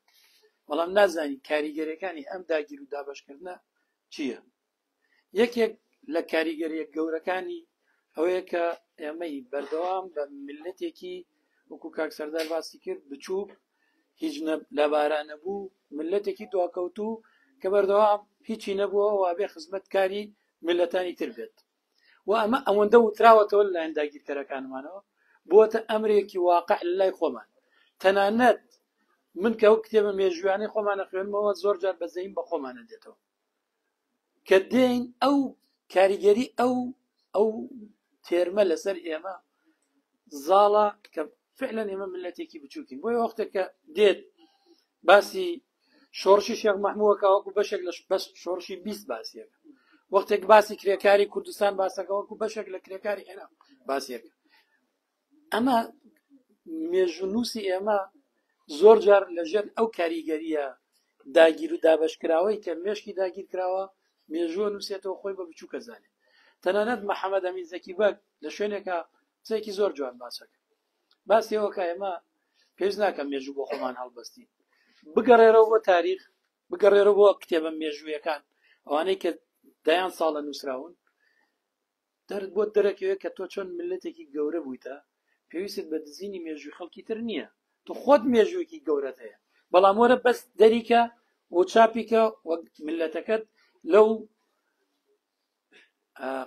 بەڵام نازانی کاریگەریەکانی ئەم داگیر و دابەشکردنە چییە یەکێک لە کاریگەریە گەورەکانی ئەوەیە کە ئێمەی بەردەوام بە ملەتێکی وەکو کاک سەردار باسی کرد بچووک هیچ لەبارە نەبوو ملەتێکی دواکەوتوو کە بەردەوام هیچی نەبووە وابێ خزمەتکاری ملەتانی تر بێت و ئەمە ئەوەندە وتراوەتەوە لەلایەن داگیرکەرەکانمانەوە بۆتە ئەمرێکی واقع لای خۆمان تەنانەت من کە ئەو کتێبە مێژویانەی خۆمانە خوێنمەوە زۆر جار بەزەیم بە خۆمانە دێتەوە کە دێین ئەو کاریگەری ئەو تێرمە لەسەر ئێمە زاڵە کە فعلەن ئێمە ملەتێکی بچووکین بۆی وەختێک کە دێت باسی شۆڕشی شێخ مەحموودەکە وەکو بەشێک لە شۆڕشی 20 باسیەکە وەختێک باسی کرێکاری کوردستان باسەکە وەکو بەشێک لە کرێکاری عێراق باسیەکە ئەمە مێژونووسی ئێمە زۆر جار لەژێر ئەو کاریگەریە داگیر و دابەشکراوەی کە مێشکی داگیر کراوە مێژووە نووسێتەوە خۆی بە بچووکە زانێت تەنانەت محەممەد ئەمین زەکیبەک لە شوێنێکە قسەیەکی زۆر جوان باسەکە باسیەوە کە ئێمە پێویست ناکە مێژوو بۆ خۆمان هەڵبەستین بگەڕێرەوە بۆ تاریخ بگەڕێرەوە بۆ کتێبە مێژوویەکان ئەوانەی کە دایان ساڵە نووسراون دەرت بۆ دەرەکەوێت کە تۆ چۆن ملەتێکی گەورە بوویتە پێویست بە دزینی مێژووی خەڵکی تر نییە تو خۆت مێژوویەکی گەورەت هەیە بەڵام وەرە بەس دەریکە و چاپیکە وەک ملەتەکەت لەو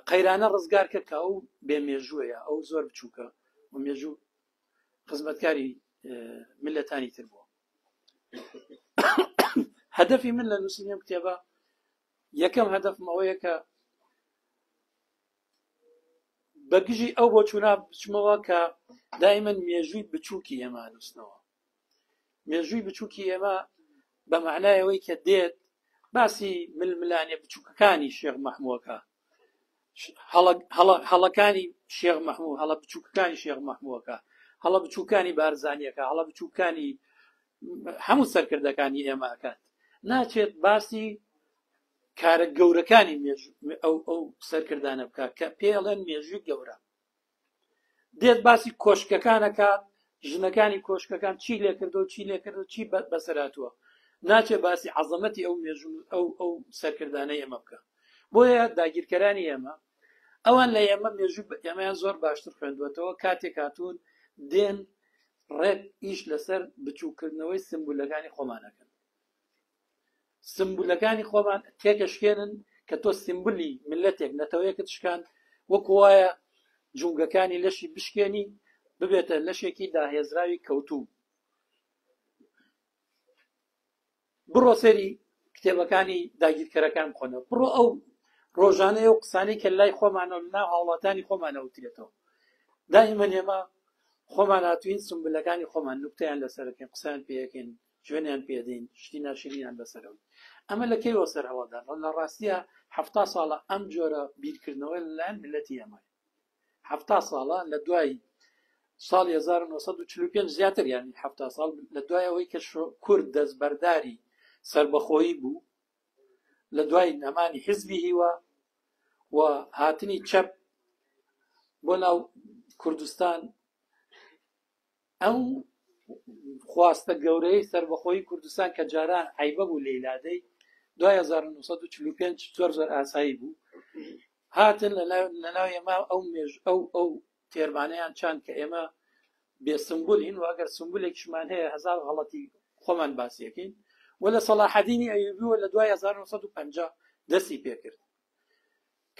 قەیرانە ڕزگارکە کە ئەو بێ مێژوویە ئەو زۆر بچووکە و مێژوو خزمەتکاری ملەتانی تر بووە هەدەفی من لە نووسینی ئەم کتێبە یەکەم هەدەفم ئەوەیە کە بەگژی ئەو بۆ چوونا بچمەوە کە دایمەن مێژووی بچووکی ئێمە نووسنەوە مێژووی بچووکی ئێمە بە معنایەوەی کە دێت باسی ململانێ بچووکەکانی شێخ مەحموودەکە هەڵەکانی شێخ مەحموود هەڵە بچووکەکانی شێخ مەحموودەکە هەڵە بچووکانی بارزانیەکە هەڵە بچووکانی هەموو سەرکردەکانی ئێمەکات ناچێت باسی کارە گەورەکانی ئەو سەرکردانە بکات کە پێڵێن مێژووی گەورە دێت باسی کۆشکەکانەکات ژنەکانی کۆشکەکان چی لێ کردو چی لێ کردو چی بەسەراتووە ناچێت باسی عەزەمەتی ئەو مێژوو ئەو سەرکردانەی ئێمە بکە بۆیە داگیرکەرانی ئێمە ئەوان لە ئێمە مێژوو ئێمەیان زۆر باشتر خوێندوێتەوە کاتێک هاتوون دێن ڕێک ئیش لەسەر بچووکردنەوەی سمبولەکانی خۆمانەکەن سمبولەکانی خۆمان تێکەشکێنن کە تۆ سمبولی ملەتێک نەتەوەیەکت شکان وەکو وایە جونگەکانی لەشی بشکێنی ببێتە لەشێکی داهێزراوی کەوتوو بڕۆ سەری کتێبەکانی داگیرکەرەکان بخۆنەوە بڕۆ ئەو ڕۆژانەیە و قسانەی کە لای خۆمانەوە ناو هاوڵاتانی خۆمانەوترێتەوە دائیمەن ئێمە خۆمان هاتووین سمبولەکانی خۆمان نوکتەیان لەسەرەکەین قسەیان پێەکەین ژوێنیان پێدەین شتی ناشرینیان بەسەرەوە ئەمە لە کەیەوە سەر هەڵەدان لە ڕاستیە 70 ساڵە ئەم جۆرە بیرکردنەوە لەلایەن ملەتی ئێمە 70 ساڵە لە دوای ساڵی 1945 زیاتر یانی 70 ساڵ لە دوای ئەوەی کە کورد دەستبەرداری سربەخۆیی بوو لە دوای نەمانی حیزبی هیوە و هاتنی چەپ بۆ ناو کوردستان ئەو خواستە گەورەی سربەخۆیی کوردستان کە جاران عیبە بوو لەیلادەی دوای 1945 زۆر ئاسایی بوو هاتن لە ناو ئێمە ئەو تێربانەیان چند کە ئێمە بێسمبولین و ئەگەر سمبولێکیشمان هەیە هەزار غەڵەتی خۆمان باسیەکەین و لە سەلاحەدینی ئەیوبی و لە دوای 1950 دەستی پێکرد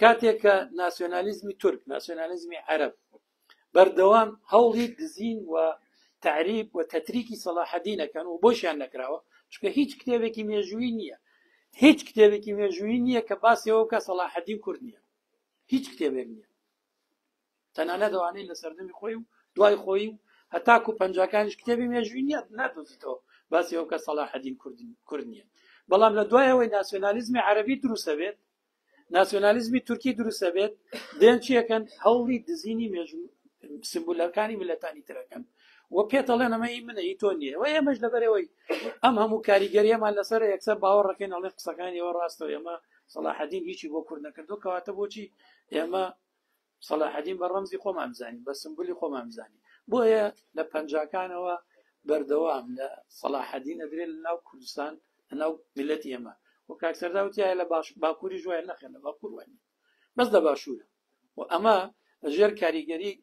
کاتێک کە ناسیۆنالیزمی تورک ناسیۆنالیزمی عەرەب بەردەوام هەوڵی دزین و تعریب و تەتریکی سەلاحەدینەکەن و بۆشیان نەکراوە چونکە هیچ کتێبێکی مێژووی نییە هیچ کتێبێکی مێژووی نییە کە باسیەوە بکە سەلاحەدین کورد نییە هیچ کتێبێک نییە تەنانەت ئەوانەی لە سەردەمی خۆی و دوای خۆی و هەتاکو پەنجاکانیش کتێبی مێژووی نییە نادۆزیتەوە باسیەوە کە سەلاحەدین کورد نییە بەڵام لە دوایەوەی ناسیۆنالیزمی عەرەبی دروستە بێت ناسیۆنالیزمی تورکی دروستە بێت دێن چیەکەن هەوڵی دزینی سمبولەکانی ملەتانی ترەکەن و پێتەڵێن ئەمە هی منە هی تۆ نییە و ئێمەش لەبەرەوەی ئەم هەموو کاریگەریەمان لەسەر یەکسەر باوەڕ ڕەکەین ئەڵێ قسەکانیەوە ڕاستەوە ئێمە سەلاحەدین هیچی بۆ کورد نەکردو کەواتە بۆچی ئێمە سەلاحەدین بە ڕەمزی خۆمان بزانین بە سمبولی خۆمان بزانین بۆیە لە پەنجاکانەوە بەردەوام لە سەلاحەدین ئەدرێت لە ناو کوردستان لە ناو میلەتی ئێمە و کاکسەردا وتیایە لە باکووری ژوایە نەخێن لە باکوور وانی بەس لە باشوورە و ئەمە لەژێر کاریگەری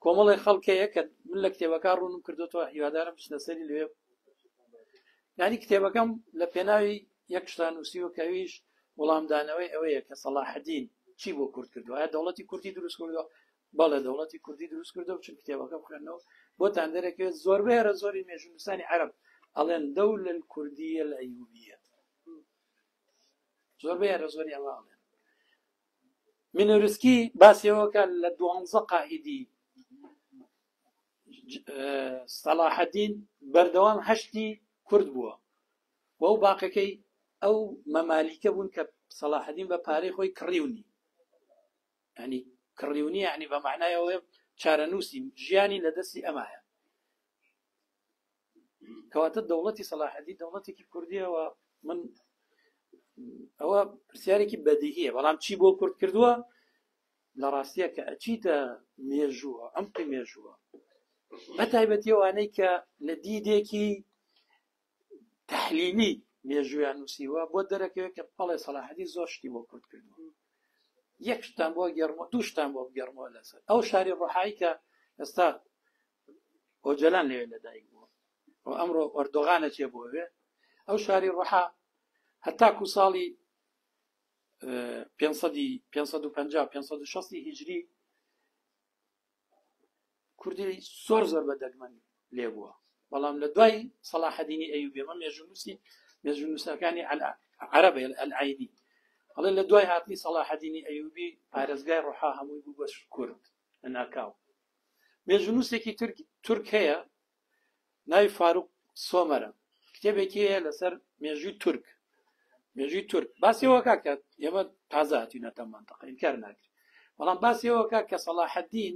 کۆمەڵی خەڵکەیە کە من لە کتێبەکان ڕوونم کردوتەوە هیوادارم بچنە سەری لەوێ یعنی کتێبەکەم لە پێناوی یەک شتان نووسیوە کەویش وەڵامدانەوەی ئەوەیە کە سەلاحەدین چی بۆ کورد کردووە ئایا دەوڵەتی کوردی دروست کردووە بەڵێ دەوڵەتی کوردی دروست کردەوە چون کتێبەکە بخوێنەوە بۆتان دەرەکەوێت زۆربەی هەرە زۆری مێژوونووسانی عەرەب ئەڵێن دەولە الکوردیە الئەیوبیە زۆربەی هەرە زۆری ئەوە ئەڵێن مینۆریسکی باسیەوەکە لە 12 قائیدی سەلاحەدین بەردەوام هەشتی کورد بووە و ئەو باقەکەی ئەو مەمالیکە بوون کە سەلاحەدین بە پارەی خۆی کڕیونی ینی کڕیونی یعنی بە معنایەوە چارەنووسی ژیانی لە دەستی ئەمایە کەواتە دەوڵەتی سەلاحەدین دەوڵەتێکی کوردیەوە من ئەوە پرسیارێکی بەدیهیە بەڵام چی بۆ کورد کردووە لە ڕاستیە کە ئەچیتە مێژووە ئەمقی مێژووە بەتایبەتی ئەوانەی کە لە دیدێکی تەحلیلی مێژوویان نووسیوە بۆ دەرەکەوێت کە بەڵێ سەلاحەدین زۆر شتی بۆ کورد کردووە یەک شتان بۆ گەڕمەوە دوو شتان بۆ گەڕمەوە لەسەر ئەو شاری ڕۆحایی کە ئێستا ئۆجەلان لەوێ لەدایک بووە و ئەمڕۆ ئەردۆغانە چێ بۆوێ ئەو شاری ڕۆحا هەتاکو ساڵی 550 هیجری کوردی زۆر زۆر بەدەگمەن لێ بووە بەڵام لە دوای سەلاحەدینی ئەیوبی ئەمە مێژوونووسەکانی عەرەبە ئەلعەینی هەڵێ لە دوای هاتنی سەلاحەدینی ئەیوبی پارێزگای ڕۆحا هەمووی بوو بە کورد لە ناکاو مێژوونووسێکی تورک هەیە ناوی فاروق سۆمەرە کتێبێکی هەیە لەسەر مێژووی تورک باسیەوە کاکە ئێمە تازە هاتوینەتە مانتەقە ئینکار ناکرێت بەڵام باسیەوە کە سەلاحەدین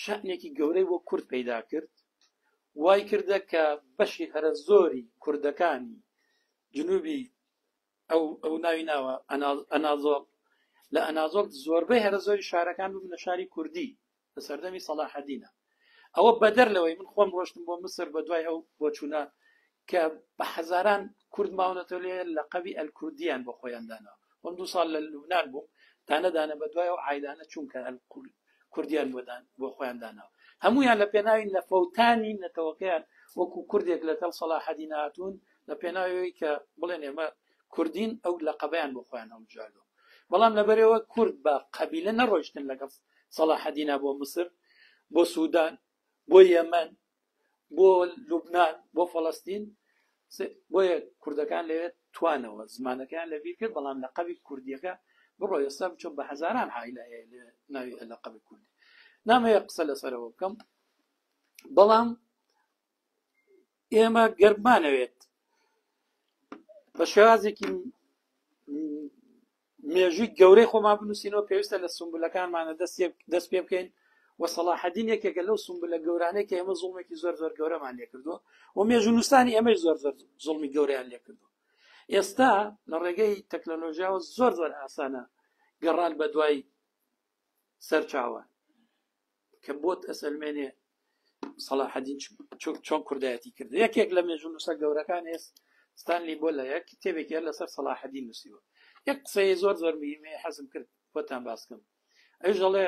شەئنێکی گەورەی بۆ کورد پەیدا کرد وای کردە کە بەشی هەرە زۆری کوردەکانی جنوبی ئەو ناوی ناوە ئەنازۆڵ لە ئەنازۆڵ زۆربەی هەرە زۆری شارەکان بوون لە شاری کوردی لە سەردەمی سەلاحەدینە ئەوە بەدەر لەوەی من خۆم ڕۆشتم بۆ مسر بە دوای ئەو بۆچوونە کە بە حەزاران کورد ماونەتەوە لێ لە قەبی ئەلکوردیان بۆ خۆیان دانەوە وەم 2 ساڵ لە لوبنان بووم دانەدانە بە دوای ئەو عایدانە چونکە کوردیان بۆ خۆیان دانەوە هەمویان لە پێناوی نەفەوتانی نەتەوەکەیان وەکو کوردێک لە تەڵ سەلاحەدین هاتوون لە پێناوی کە بڵێن ئێمە کوردین ئەو لە قەبەیان بۆ خۆیان هەڵبژاردەوە بەڵام لەبەرەوە کورد بە قەبیلە نەڕۆیشتن لەگەڵ سەلاحەدینە بۆ مسر بۆ سوودان بۆ یەمەن بۆ لوبنان بۆ فەڵەستین بۆیە کوردەکان لەوێت توانەوە زمانەکەیان لەبیر کرد بەڵام لە قەبی کوردیەکە بڕۆ ئێستا بچۆ بە هەزاران عایلە ناوی لە قەبی کوردی نامەوێت قسە لەسەرەوە بکەم بەڵام ئێمە گەرمانەوێت بە شێوازێکی مێژووی گەورەی خۆمان بنووسینەوە پێویستە لە سمبولەکانمانە دەست پێ بکەین و سەلاحەدین یەکێکە لەو سمبولە گەورانەی کە ئێمە زوڵمێکی زۆر زۆر گەورەمان لێ کردووە و مێژوونووسانی ئەمەش زۆر زۆر زوڵمی گەورەیان لێ کردووە ئێستا لە ڕێگەی تەکنۆلۆژیاوە زۆر زۆر ئاسانە گەڕان بە دوای سەرچاوان کە بۆت ئەسەلمێنێ سەلاحەدین چۆن کوردایەتی کرد یەکێک لە مێژوونووسە گەورەکان ستانلی بۆ لە یەک کتێبێکی لەسەر سەلاحەدین نووسیوە یەک قسەی زۆر زۆر مهمەیە حەزم کرد بۆتان باس بکەم ئەوش دەڵێ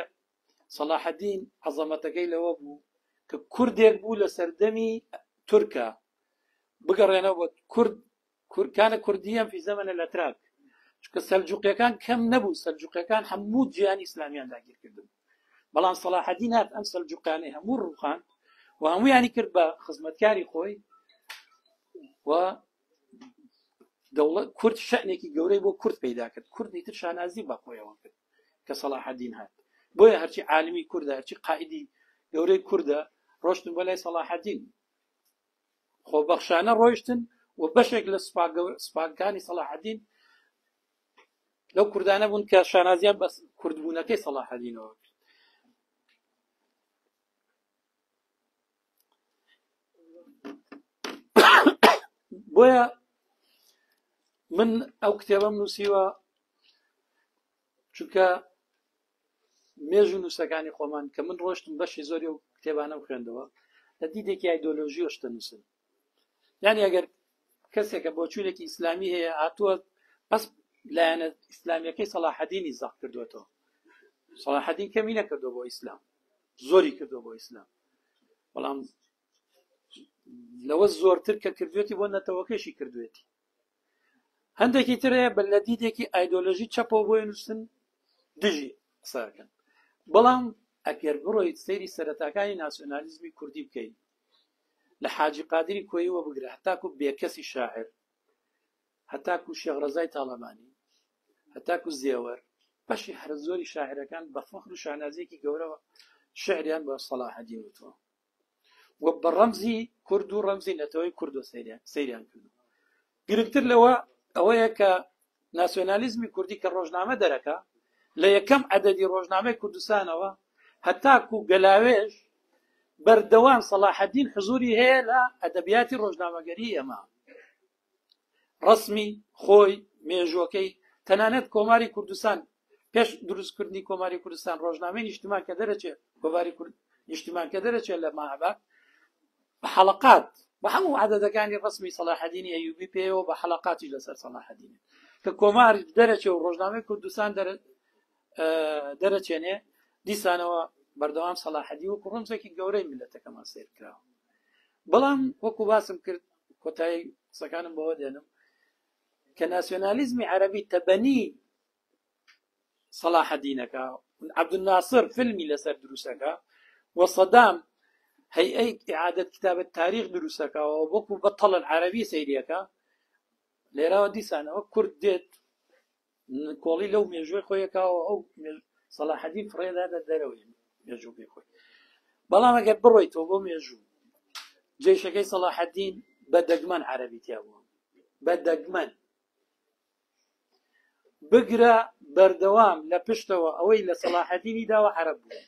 سەلاحەدین عەزەمەتەکەی لەوە بوو کە کوردێک بوو لە سەردەمی تورکە بگەڕێنەوە بە کورکانە کوردیان فی زەمەنە الأتراک چونکە سەلجوقیەکان کەم نەبوو سەلجوقیەکان هەموو جیهانی ئیسلامیان داگیر کردبوو بەڵام سەلاحەدین هات ئەم سەلجوقیانەی هەموو ڕووخاند و هەموویانی کرد بە خزمەتکاری خۆی و دەوڵەت کورد شەئنێکی گەورەی بۆ کورد پەیدا کرد کوردی تر شانازی بە خۆیەوە کرد کە سەلاحەدین هات بۆیە هەرچی عالمی کوردە هەرچی قائیدی گەورەی کوردە ڕۆشتن بۆ لای سەلاحەدین خۆبەخشانە ڕۆیشتن و بەشێک لە سوپاکانی سەلاحەدین لەو کوردانە بوون کە شانازیان بە کوردبوونەکەی سەلاحەدینەوە کرد بۆیە من ئەو کتێبەم نووسیوە چونکە مێژ و نووسەکانی خۆمان کە من ڕۆشتم بەشی زۆری و کتێبانە و خوێندەوە لە دیدێکی ئایدۆلۆژی ئەشتە نووسن یعنی ئەگەر کەسێکە بۆ چوونێکی ئیسلامی هەیە هاتووە بەس لایەنە ئیسلامیەکەی سەلاحەدینی زاق کردوێتەوە سەلاحەدین کەمی نەکردو بۆ ئیسلام زۆری کردو بۆ ئیسلام بەڵام لەوە زۆرتر کە کردوێتی بۆ نەتەوەکەشی کردوێتی هەندێکی ترەیە بە لە دیدێکی ئایدۆلۆژی چەپەوە بۆی نووسن دژی قسەکەن بەڵام ئەگەر بڕۆیت سەیری سەرەتاکانی ناسیۆنالیزمی کوردی بکەین لە حاجی قادری کۆیەوە بگرە هەتاکو بێکەسی شاعر هەتاکو شێخ ڕەزای تاڵەبانی هەتاکو زێوەر بەشی هەر زۆری شاعرەکان بە فەخر و شانازیەکی گەورەوە شعریان بە سەلاحەدین وتووە و بە ڕەمزی کورد و ڕەمزی نەتەوەی کورد و سەیریان کردو گرنگتر لەوە ئەوەیە کە ناسیۆنالیزمی کوردی کە ڕۆژنامە دەرەکە لە یەکەم عەدەدی ڕۆژنامەی کوردستانەوە هەتاکو گەلاوێژ بەردەوام سەلاحەدین حزوری هەیە لە ئەدەبیاتی ڕۆژنامەگەری ئێمە ڕسمی خۆی مێژوەکەی تەنانەت کۆماری کوردستان پێش دروستکردنی کۆماری کوردستان ڕۆژنامەی نیشتمان کە دەرەچێت کۆماری نیشتمان کە دەرەچێت لە ماهەبە بە حەڵەقات بە هەموو عەدەدەکانی ڕسمی سەلاحەدینی ئەیوبی پێوە بە حەڵەقاتی لەسەر سەلاحەدین کە کۆمار دەرەچێت و ڕۆژنامەی کوردستان دەرەچێنێ دیسانەوە بەردەوام سەلاحەدین وەکو ڕەمزێکی گەورەی میلەتەکەمان سیر کراوە بەڵام وەکو باسم کرد کۆتایی قسەکانم بەوە دێنم کە ناسیۆنالیزمی عەرەبی تەبەنی سەلاحەدینەکە عەبدولناسر فیلمی لەسەر دروستەکە و سەدام هەیئەی ئیعادەت کتابەت تاریخ دروستەکەەوە وەکو بەتەڵ العەرەبی سەیریەکە لێرەوە دیسانەوە کورد دێت کۆڵی لەو مێژووی خۆیەکەوە ئەو سەلاحەدین فڕێدادە دەرەوەی مێژووی خۆی بەڵام ئەگەر بڕۆیتەوە بۆ مێژوو جێشەکەی سەلاحەدین بە دەگمەن عەرەبی تیا بووە بە دەگمەن بگرە بەردەوام لە پشتەوە ئەوەی لە سەلاحەدینی داوە عەرەب بوو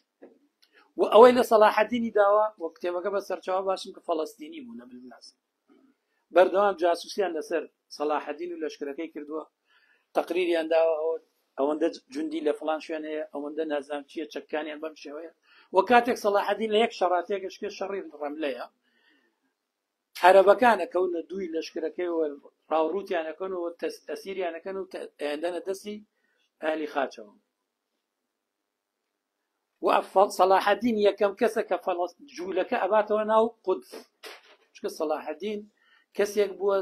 و ئەوەی لە سەلاحەدینی داوە وە کتێبەکە بە سەرچاوە باشم کە فەڵەستینی بوو نەبناس بەردەوام جاسوسیان لەسەر سەلاحەدین و لەشکرەکەی کردووە تەقریریان داوە ئەوەندە جوندی لە فڵان شوێن هەیە ئەوەندە نازام چییە چەککانیان بەم شێوەیە وە کاتێک سەلاحەدین لە یەک شەڕاتێکشکێ شەڕی ڕەملەیە عەرەبەکانە کەونە دووی لەشکرەکەیەوە ڕاوڕوتیانەکەنەوە ئەسیریانەکەن و ئەیەندەنە دەستی ئالی خاچەوە و سەلاحەدین یەکەم کەسە کە جوولەکە ئەباتەوە ناو قودس چکە سەلاحەدین کەسێک بووە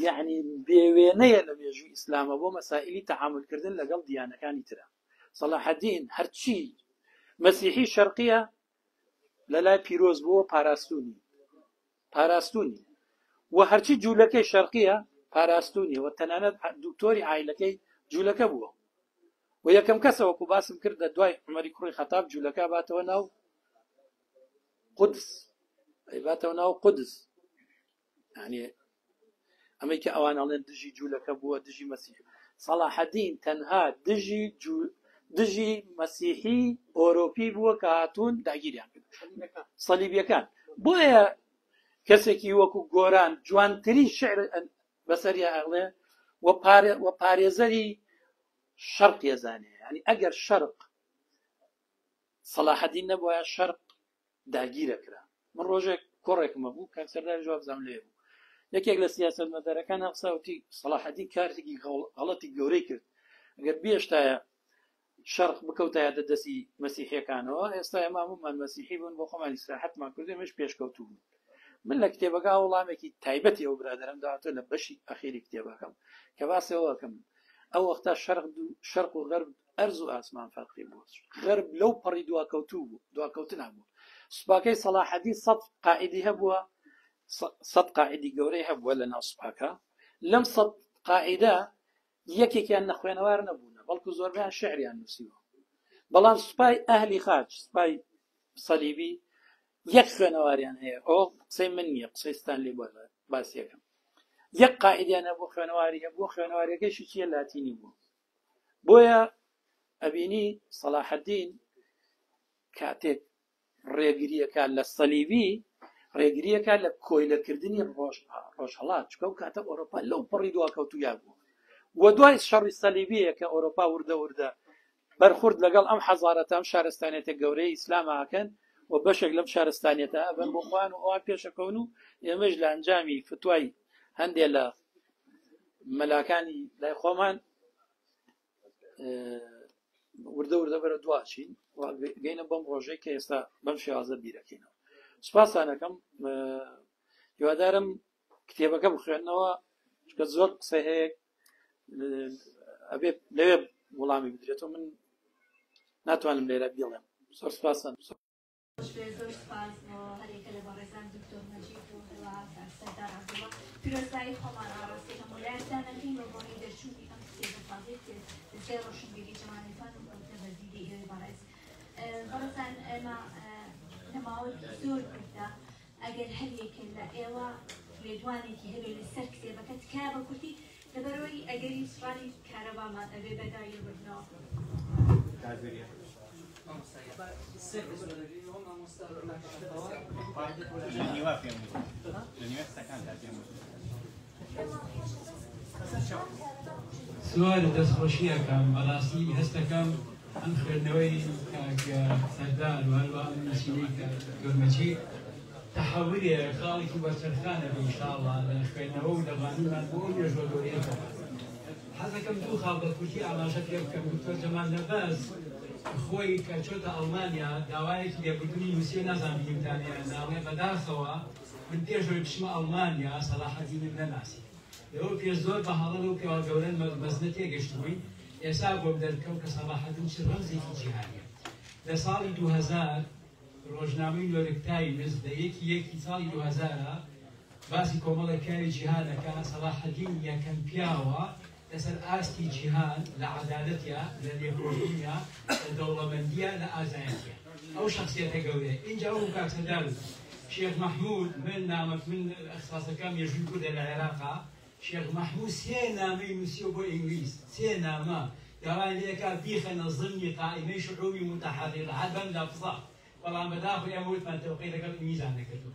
یعنی بێوێنەیە لە مێژووی ئیسلامە بۆ مەسائلی تەعاملکردن لەگەڵ دیانەکانی ترە سەلاحەدین هەرچی مەسیحی شەرقیە لە لای پیرۆز بووە پاراستونی و هەرچی جوولەکەی شەرقیە پاراستونی و تەنانەت دکتۆری عایلەکەی جوولەکە بووە و یەکەم کەسەوە وەکو باسم کرد لە دوای عومەری کوڕی خەتاب جوولەکە باتەوە ناو قودس باتەوە ناو قودس یعنی ئەمەی کە ئەوان ئەڵێن دژی جوولەکە بووە دژی مەسیح سەلاحەدین تەنها دژی مەسیحی ئۆرۆپی بووە کە هاتوون داگیریان کرد سەلیبیەکان بۆیە کەسێکی وەکو گۆران جوانترین شعر بەسەری ئەڵێ و پارێزەری شەرق ێزانێ ینی ئەگەر شەرق سەلاحەدین نەبووە شەرق داگیرە کرا من ڕۆژێک کۆڕێکمە بوو کە سەرداری جواب بزانم لێ بوو یەکێک لە سیاسەتمەدارەکان قسەوتی سەلاحەدین کارێکی غەڵەتی گەورەی کرد ئەگەر بێشتایە شەرق بکەوتایە دەستی مەسیحیەکانەوە ئێستا ئێمامان مەسیحی بوون بۆ خۆمان ئیسراحەتمان کردو ئێمەش پێشکەوتوو بوون. من لە کتێبەکە وەڵامێکی تایبەتی ئەو برادەرم داهاتوە لە بەشی ئەخیری کتێبەکەم کە باسەوەکەم ئەو وەختا شەرق و غەرب ئەرز و ئاسمان فەرقی بوو. غەرب لەو پەڕی دواکەوتوو بوو، دواکەوتنا بوو. سوپاکەی سەلاحەدی 100 قائیدی هەبووە، 100 قائیدی گەورەی هەبووە لە ناو سوپاکە. لەم 100 قائیدە یەکێکیان نەخوێنەوار نەبوون، بەڵکو زۆربیان شعریان نووسیوە. بەڵام سوپای ئەهلی خاج، سوپای سەلیبی یەک خوێنەواریان هەیە. ئەو قسەی من نییە، قسەی ستانلی باسیەکەم. یەک قائیدیان هەبوو خوێنەواری هەبوو، خوێنەواریەکەیشی چیە؟ لاتینی بوو. بۆیە ئەبینی سەلاحەدین کاتێک ڕێگریەکە لە سەلیبی ڕێگریەکە لە کۆیلەکردنی ڕۆژهەڵات، چکە و کاتە ئەوروپا لەو پەڕی دواکەوتویا بوو. و دوای شەڕی سەلیبیە کە ئەوروپا وردە بەرخورد لەگەڵ ئەم حەزارەتە ئەم شارستانێتە گەورەی ئیسلاماکەن و بەشێک لەم شارستانێتە ئەبەن بۆ خوان و ئەوان پێشەکەون و ئێمەش لە ئەنجامی فتوای هەندێک لە مەلاکانی لای خۆمان وردە بەرە دواچین گەینە بەم ڕۆژەی کە ئێستا بەم شێوازە بیرەکەینەوە. سوپاسانەکەم، هیوادارم کتێبەکە بخوێننەوە چکە زۆر قسە هەیە ئەبێ لەوێ وەڵامی بدرێتەوە، من ناتوانم لێرە بڵێم. زۆر سوپاسان. زۆر سپاس بۆ هەرێکە لە بەڕێزان دکتۆر نەجیب و سەردار عەبدوڵڵا پیرۆزبایی خۆمان ئاڕاستی هەمولایەتدانەکەین بە بۆنی دەرچوونی ئەم کتێبە تازەی دەستگای ڕۆشنبیری جەمالەتان و کەوتە بەزیدی ئێوەی بەڕێز. بەڕێزان ئێمە لەماوەیەکی زۆر کورتدا ئەگەر هەرێکە لە ئێوە لێدوانێکی هەبێ لەسەر کتێبەکە تکایە بە کورتی لەبەرەوەی ئەگەری سوڕانی کارەبامان ئەبێ بەدای بردنەوە. سوال دەستخۆشیەکەم بەڕاستی هەستەکەم ئەم خوێندنەوەی سەردار و هەروە ئەم نووسینەی گورمەچی تەحەولێ خاڵێکی بەرچەرخانە بێ ئینشاءڵڵا لە خوێندنەوە و لەبانیمان بۆ نوێژوە گەورەیەکەوە. حەزەکەم دوو خاڵ بە کورتی ئاماژە پێ بکەم. دکتۆر جەمال نەبەز خۆی کە چۆتە ئەڵمانیا داوایەکی لێبوردنی نووسیە نازانم ئیمتانیان ناوێ بەداخەوە من پێشەوەی بچمە ئەڵمانیا سەلاحەدین نەناسی. لەوە پێش زۆر بە هەڵە و پێوە گەورەن مەزنە تێگەشتبووین. ئێستا بۆم دەرکەوت کە سەلاحەدین چ ڕەمزێکی جیهانیە. لە ساڵی 2000 ڕۆژنامەی نۆرک تایمز لە یەکی ساڵی 2000 باسی کۆمەڵێکاری جیهانەکە سەلاحەدین یەکەم پیاوە لەسەر ئاستی جیهان لە عەدالەتیە، لە لێکۆڵینە، لە دەوڵەمەندیە، لە ئازایەتیە. ئەو شەخسیەتە گەورەیە. اینجا ئەو کاکسەدار شێخ مەحموود من ئەخساسەکەم مێژووی کوردە لە عێراقا. شێخ مەحموود سێ نامەی نووسیوە بۆ ئینگلیز، سێ نامە داوای لێکا بیخەنە ضمنی قائمەی شعوبی متحررە هەبەم لەفزە، بەڵام بەداخۆ ئێمە وتمان تەوقیع لەگەڵ ئینگلیزان نەکردو.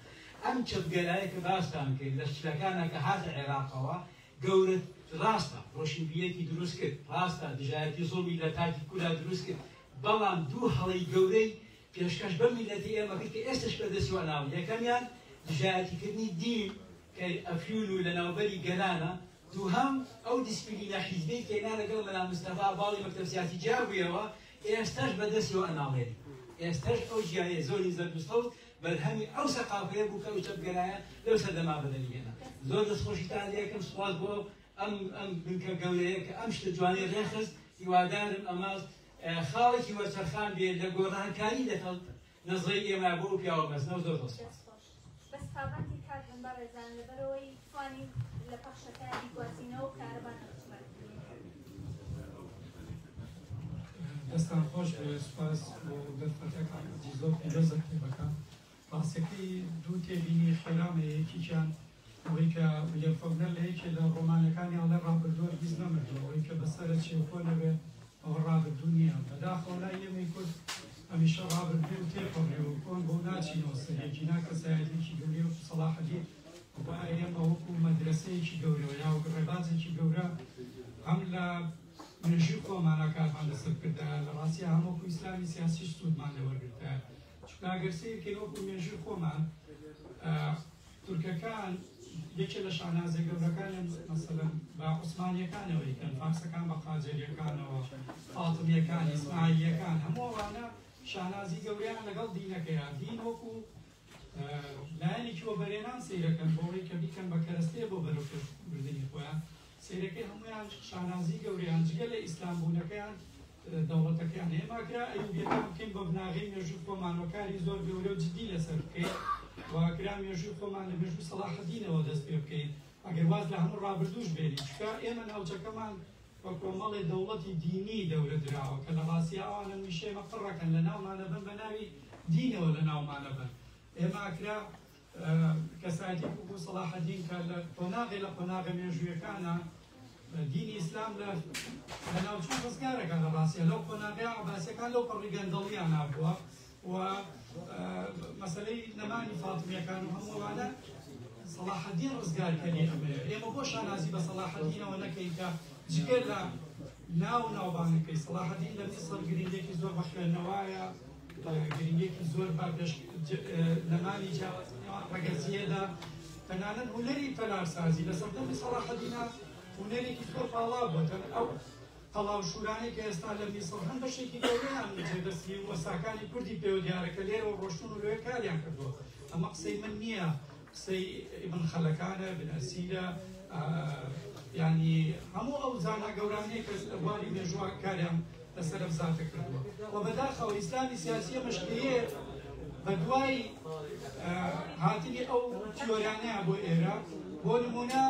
ئەم چەپگەرایە کە باستان کرد لە شتەکانە کە هاتە عێراقەوە گەورە ڕاستە، ڕۆشنبیەتی دروست کرد، ڕاستە دژایەتی زوڵمی لە تاکی کووردا دروست کرد، بەڵام دوو هەڵەی گەورەی پێشکەش بە میلەتی ئێمە کرد کە ئێستش بەدەستیوە ناوە. یەکەمیان دژایەتیکردنی دین کە ئەفیون و لە ناوبەری گەلانە، دووهەم ئەو دیسپلینە حیزبەی کە هێنا لەگەڵ مەلا مستەفا باڵی مەکتەب سیاسی جیابوویەوە ئێستش بەدەستیوە ئەناڵێنی. ئێستش ئەو ژیانەیە زۆری زەردوستەوت بەرهەمی ئەو سەقافەیە بوو کە ئەو چەپگەرایە لەو سەردەما بەدەمیێنە. زۆر دەستخۆشیتان لێکم سوپاس بۆ ئەم بنکە گەورەیە کە ئەم شتە جوانەی ڕێخست. هیوادارم ئەمە خاڵێکی وەرچەرخان بێت لە گۆڕانکاری لەگەڵ نەزەی ئێمە بۆ پیاوە مەزنەوە. زۆر دەسپاس. بەس تاوانتی کاتم بەڕێزان لەبەرەوەی توانین لە پەخشەکە بیگوازینەوە و کارەبان دەستان خۆش سوپاس بۆ دەرفەتەکانی زۆر پیرۆزە کتێبەکە. باسەکەی دوو تێبینی خێرامەیەکییان ئەوەی کە ویلیەم فۆکنەر لە یەکێ لە ڕۆمانەکانی ئەڵێ ڕابردووە هیچ نەمردووە، ئەوەی کە بەسەرە چێکۆ لەوێ ئەوە ڕابردوو نییە. بەداخەوە لای ئێمەی کورد هەمیشە ڕابردوێ و تێپەڕێ و کۆن بۆ ناچینەوە سەرێکی ناکەسایەتێکی گەورەی و سەلاحەدین بۆ ئێمە وەکو مەدرسەیەکی گەورەوە یا وەکو ڕێبازێکی گەورە هەم لە منژی خۆمانە کارمان لەسەر کردە لە ڕاستی هەمووکو ئیسلامی سیاسی سوودمان لەوەرگرتە. چونکە ئەگەر سیرکەین وەکو مێژووی خۆمان تورکەکان یەکێ لە شانازە گەورەکانیان مەسەلەن بە عوسمانیەکانەوەی کەن فارسەکان بە قاجەریەکانەوە فاتمیەکان ئیسماعیلیەکان هەموو ئەوانە شانازی گەوریان لەگەڵ دینەکەیە دین وەکو لایەنێکی وەبەرێنان سەیرەکەن بۆەوەی کە بیکەن بە کەرەستەیە بۆ بەرەوبردننی خۆیان سەیرەکەی هەمویان شانازی گەوریان جگە لە ئیسلام بوونەکەیان دەوڵەتەکەیان هێماکرا ئەیوبیەکان بکەین بە بناغی مێژووی خۆمانەکاری زۆر گەورە و جدی لەسەر بکەین واکرا مێژووی خۆمان لە مێژووی سەلاحەدینەوە دەست پێ بکەین ئەگەر واز لە هەموو ڕابردووش بێنی چکە ئێمە ناوچەکەمان بە کۆمەڵی دەوڵەتی دینی دەورە دراوە کە لە ڕاستی ئەوانە میشێمە قڕەکەن لە ناومانە بن بە ناوی دینەوە لە ناومانە بن ئێمە ئاکرا کەسایەتی بوو سەلاحەدین کە لە قۆناغی لە قۆناغە مێژوویەکانە دینی ئیسلام لە ناوچوو ڕزگارەکە لە ڕاستیە لەو قۆناغەیە عەباسیەکان لەو پەڕی گەندەڵیان نابووە و مەسەلەی نەمانی فاتمیەکان و هەمووانە سەلاحەدین ڕزگارکەری ئەمەیە ئێمە بۆ شانازی بە سەلاحەدینەوە نەکەین کە جگەر لە ناوبانەکەی سەلاحەدین لە میسڵ گرنگێکی زۆر بە خوێندنەوەیە گرنگێکی زۆر نەمانی ڕەگەزیەدا تەنانەت هونەری پەلارسازی لە سەردەمی سەلاحەدینە هونەرێکی زۆر باڵا بووە ئەو قەڵاوشورانی کە ئێستا لە میسڵ هەم بەشێکی گەورەیان جێدەستی وەساکانی کوردی پێوە دیارەکە لێرەوە ڕۆشتون و لێ کاریان کردووە ئەمە قسەی من نییە قسەی ئیبن خەلەکانە بن ئەسیرە ینی هەموو ئەو زانا گەورانەیە کە واری مێژووە کاریان لەسەر ئەفزاتە کردووە و بەداخەوە ئیسلامی سیاسیە مەشکلەیە بە دوای هاتنی ئەو تیۆرانەیە بۆ ئێرە بۆ نمونە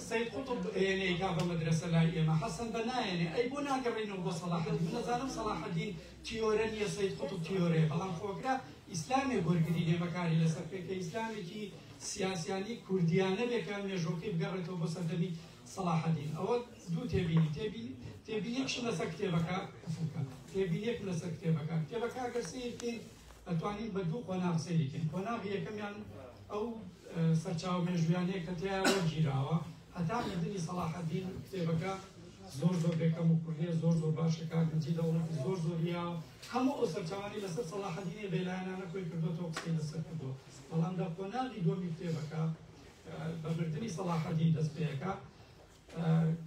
سید قوتب هێنەیەکا بە مەدرسە لای ئێمە حەسەن بە نایێنێ ئەی بۆ ناگەڕێنەوە بۆ سەلاحەدین نەزانم سەلاحەدین تیۆرە نییە سید قوتب تیۆرەیە بەڵام خۆکرا ئیسلامی وەرگری لێمەکاری لەسەر پێکە ئیسلامێکی سیاسیانی کوردیانە بێکە مێژۆکەی بگەڕێتەوە بۆ سەردەمی سەلاحەدین ئەوە دوو تێبینیەکش لەسەر کتێبەکە تێبینیەک لەسەر کتێبەکە ئەگەر سیرکەین ئەتوانین بە دوو قۆناغ سەیریکەین قۆناغی یەکەمیان ئەو سەرچاو مێژویانەیە کە تیا وەرگیراوە هەتا مردنی سەلاحەدین کتێبەکە زۆر بێکەم و کوردیە زۆر باشە کارگەنجی دەوڵەتی زۆر زۆریە هەموو ئەو سەرچاوانی لەسەر سەلاحەدینی بێلایەنانە کۆی کردوەوە قسەی لەسەر کردووە بەڵام لە قۆناغی دووەمی کتێبەکە بە مردنی سەلاحەدین دەست پێیەکە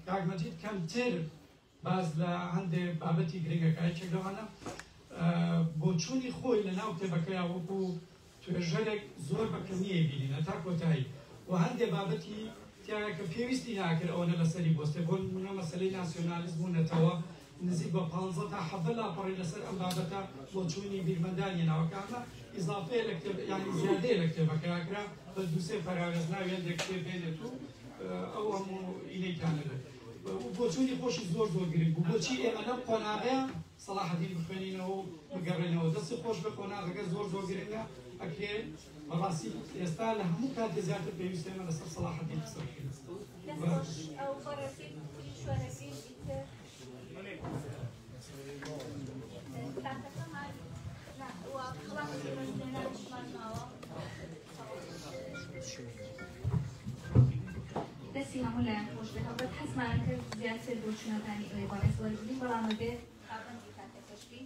کاک مەجید کەمتر باز لە هەندێک بابەتی گرنگەکە یەکێک لەوانە بۆ چوونی خۆی لە ناو کتێبەکەیە وەکو توێژەرێک زۆر بەکەمیە بینینە تا کۆتایی و هەندێک بابەتی تیاە کە پێویستی ناکرد ئەوەنە لەسەری بۆستێ بۆ نمونە مەسەلەی ناسیۆنالیزم و نەتەوە نزیک بە 15 تا 17 لاپەڕی لەسەر ئەم بابەتە بۆ چوونی بیرمەندانی ناوەکانە ئیزافەیە لە کتێب یانی زیادەیە لە کتێبەکەیە کرا بە دووسێ پەراگەز ناوێن لە کتێب بێنێت و ئەو هەموو ئینەیتانەدەن بۆ چوونی خۆشی زۆر گرنگ بوو بۆچی ئێمە لەم قۆناغەیە سەلاحەدین بخوێنینەوە و بگەڕێنەوە دەستی خۆش بە قۆناغەکە زۆر گرنگە ئەکرێ بەڕاستی ئێستا لە هەموو کاتێ زیاتر پێویستە ئێمە لەسەر سەلاحەدین قسە بکەین. دەستی هەموو لایەن خۆش بێت ئەڵبەت حەزمان کرد زیاتر بۆ چوونەکانی ئەوەی بەڕێز وەرگرتین بەڵام بێت قابندی کاتێکەشبی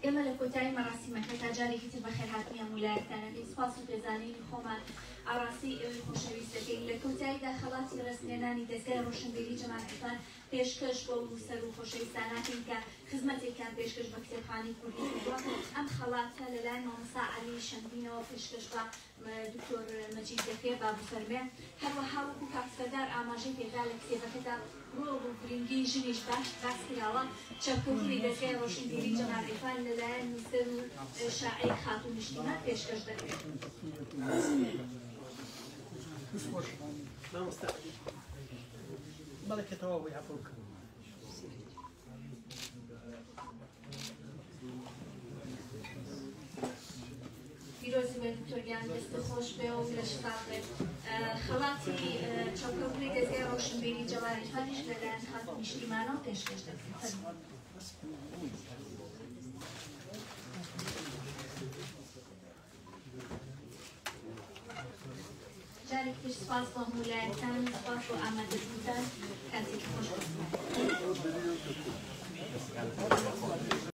ئێمە لە کۆتایی مەراسیمەکە تا جارێکی تر بەخێر هاتنی هەموو لایەکانەکەی سوپاس و پێزانینی خۆمان ئاڕاستی ئێوەی خۆشەویستەکەی لە کۆتاییدا خەڵاتی ڕستنێنانی دەستگای ڕۆشنبیری جەمال عیفان پێشکەش بۆ سەر و خۆشەویستاناکەین کە خزمەتێکیان پێشکەش بە کتێبخانەی کوردی کردووە ئەم خەڵاتە لەلای مامۆستا عەلی شەمدینەوە پێشکەش بە دکتۆر مەجید دەکرێت بابوفەرمێ هەروەها وەکو کاکسەردار ئاماژەی پێدا لە کتێبەکەدا ڕۆڵ و گرنگی ژنیش باس کراوە چەپکردنی دەستگای ڕۆشنبیری جەمال عیفان لەلایەن نووسەر و شاعیر خاتوون نیشتیمان پێشکەش دەکرێت. مەڵێکێتەوە بۆی عەفوکە پیرۆزی بێت دکتۆریان دەست خۆش بێ و لە شفاف بێت خەڵاتی چەپکردنی دەستگای ڕۆشنبیری جەمال عیفانیش لەلایەن خاتوون نیشتیمانەوە پێشکەش دەکرێت. جارێک تر سپاس بۆ هەموو لایەکان سپاس بۆ ئامادەبوونتان کاتێکی خۆش بێت.